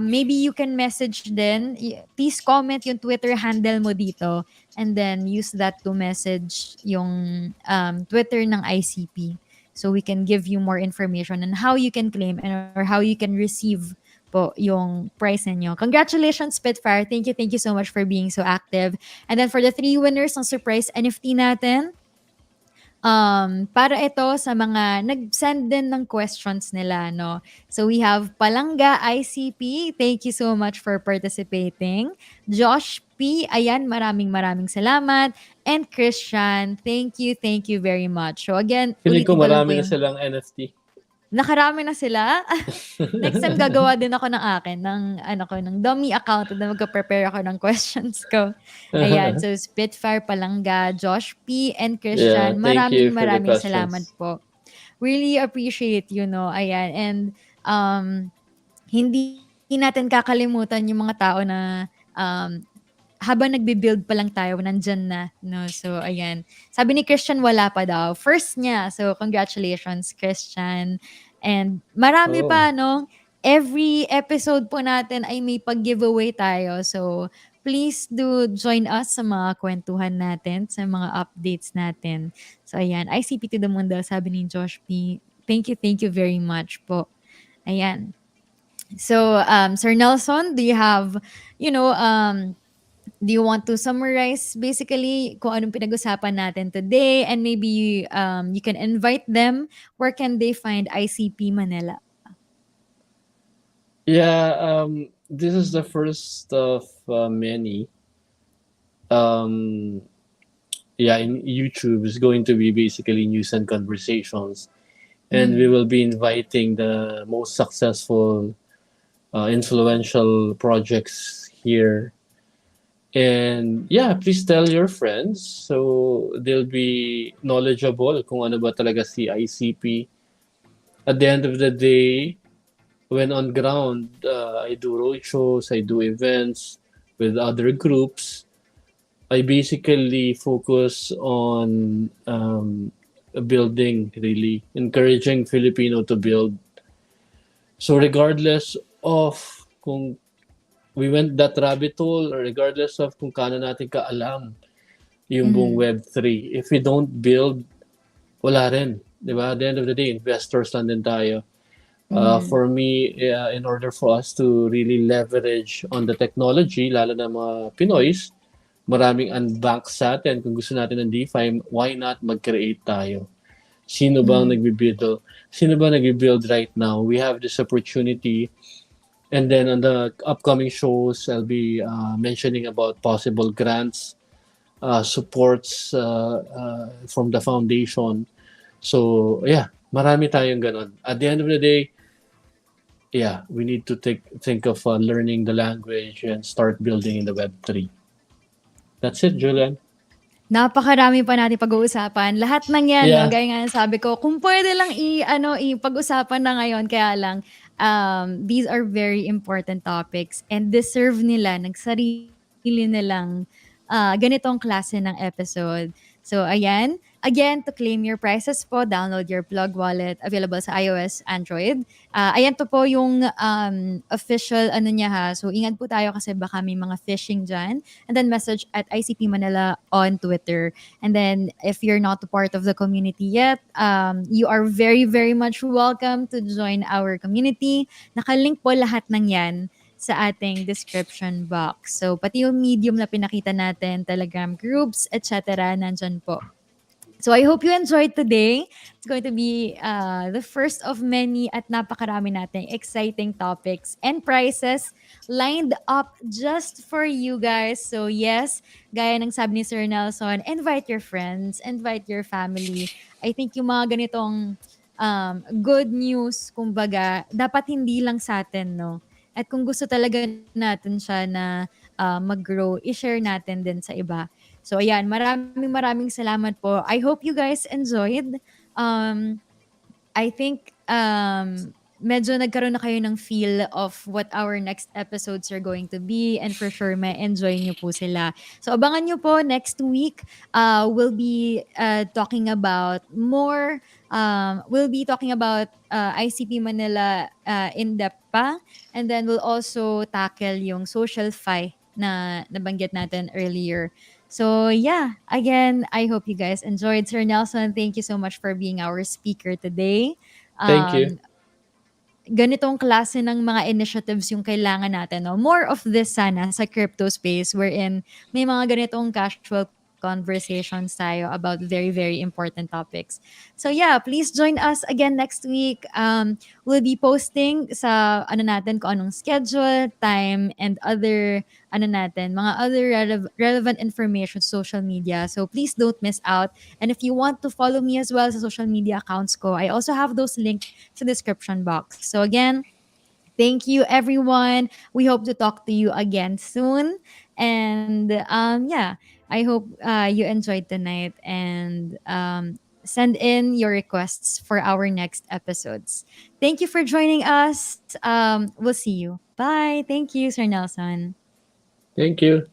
maybe you can message din. Please comment yung Twitter handle mo dito, and then use that to message yung Twitter ng ICP, so we can give you more information on how you can claim or how you can receive po yung prize ninyo. Congratulations, Spitfire. Thank you so much for being so active. And then for the 3 winners ng surprise NFT natin, para ito sa mga nag-send din ng questions nila, no? So we have Palangga ICP, thank you so much for participating. Josh P, ayan, maraming salamat. And Christian, thank you very much. So again, Feeling ko ulitin ko lang po marami na yung silang NFT. nakarami na sila. Next time gagawa din ako ng akin, ng dummy account na magka-prepare ako ng questions ko. Ayan, so Spitfire, Palangga, Josh P, and Yeah, Christian, thank you for the maraming salamat questions. po. Really appreciate ayan. And hindi natin kakalimutan yung mga tao na habang nagbi-build pa lang tayo nandiyan na 'no. So ayan, sabi ni Christian wala pa daw, first niya. So congratulations Christian, and marami Oh. pa 'no. Every episode po natin ay may pag-giveaway tayo. So please do join us sa mga kuwentuhan natin, sa mga updates natin. So ayan, ICP to the moon daw sabi ni Josh P. Thank you very much po. Ayan. So, Sir Nelson, do you have, you know, do you want to summarize basically kung anong pinag-usapan natin today, and maybe you can invite them. Where can they find ICP Manila? Yeah, this is the first of many. Um, yeah, in YouTube is going to be basically news and conversations, and we Mm. will be inviting the most successful, influential projects here. And yeah, please tell your friends so they'll be knowledgeable kung ano ba talaga si ICP. At the end of the day, when on ground, I do roadshows, I do events with other groups. I basically focus on building, really encouraging Filipino to build. So regardless of kung we went that rabbit hole, or regardless of kung kano natin kaalam yung buong Mm. Web3, if we don't build, wala rin. Di ba? At the end of the day, investors lang din tayo. Mm. For me, in order for us to really leverage on the technology, lalo na mga Pinoys, maraming unbanked sa atin. Kung gusto natin ng DeFi, why not mag-create tayo? Sino bang Mm. nagbi-build? Sino ba nagbi-build right now? We have this opportunity. And then on the upcoming shows, I'll be mentioning about possible grants, supports from the foundation. So, yeah, marami tayong ganon. At the end of the day, yeah, we need to think of learning the language and start building in the Web3. That's it, Julian. Napakarami pa nating pag-uusapan. Lahat ng 'yan 'no, Yeah, gaya nga ng sabi ko, kung puwede lang i-ano, ipag-usapan na ngayon, kaya lang, these are very important topics and deserve nila ng sarili nilang, ganitong klase ng episode. So ayan, again, to claim your prizes po, download your Plug Wallet, available sa iOS, Android. Ayan, 'to po yung, official ano niya ha, so ingat po tayo kasi baka may mga phishing diyan. And then message at ICP Manila on Twitter. And then if you're not a part of the community yet, you are very, very much welcome to join our community. Nakalink po lahat ng yan sa ating description box. So pati yung medium na pinakita natin, Telegram groups, etc. nandyan po. So I hope you enjoyed today. It's going to be the first of many at napakarami nating exciting topics and prizes lined up just for you guys. So yes, gaya ng sabi ni Sir Nelson, invite your friends, invite your family. I think yung mga ganitong good news, kumbaga, dapat hindi lang sa atin, no? At kung gusto talaga natin siya na mag-grow, i-share natin din sa iba. So ayan, maraming salamat po. I hope you guys enjoyed. Um, I think medyo nagkaroon na kayo ng feel of what our next episodes are going to be, and for sure may enjoy niyo po sila. So abangan niyo po next week. We'll be talking about more. We'll be talking about ICP Manila in depth pa, and then we'll also tackle yung social fi na nabanggit natin earlier. So yeah, again, I hope you guys enjoyed. Sir Nelson, thank you so much for being our speaker today. thank you. Um, ganitong klase ng mga initiatives yung kailangan natin, no? More of this sana sa crypto space, wherein may mga ganitong casual conversations tayo about very, very important topics. So yeah, please join us again next week. We'll be posting sa ano natin kung anong schedule, time, and other ano natin, mga other relevant information sa social media. So please don't miss out. And if you want to follow me as well sa social media accounts ko, I also have those linked sa description box. So again, thank you everyone. We hope to talk to you again soon. And yeah, I hope you enjoyed tonight, and send in your requests for our next episodes. Thank you for joining us. We'll see you. Bye. Thank you, Sir Nelson. Thank you.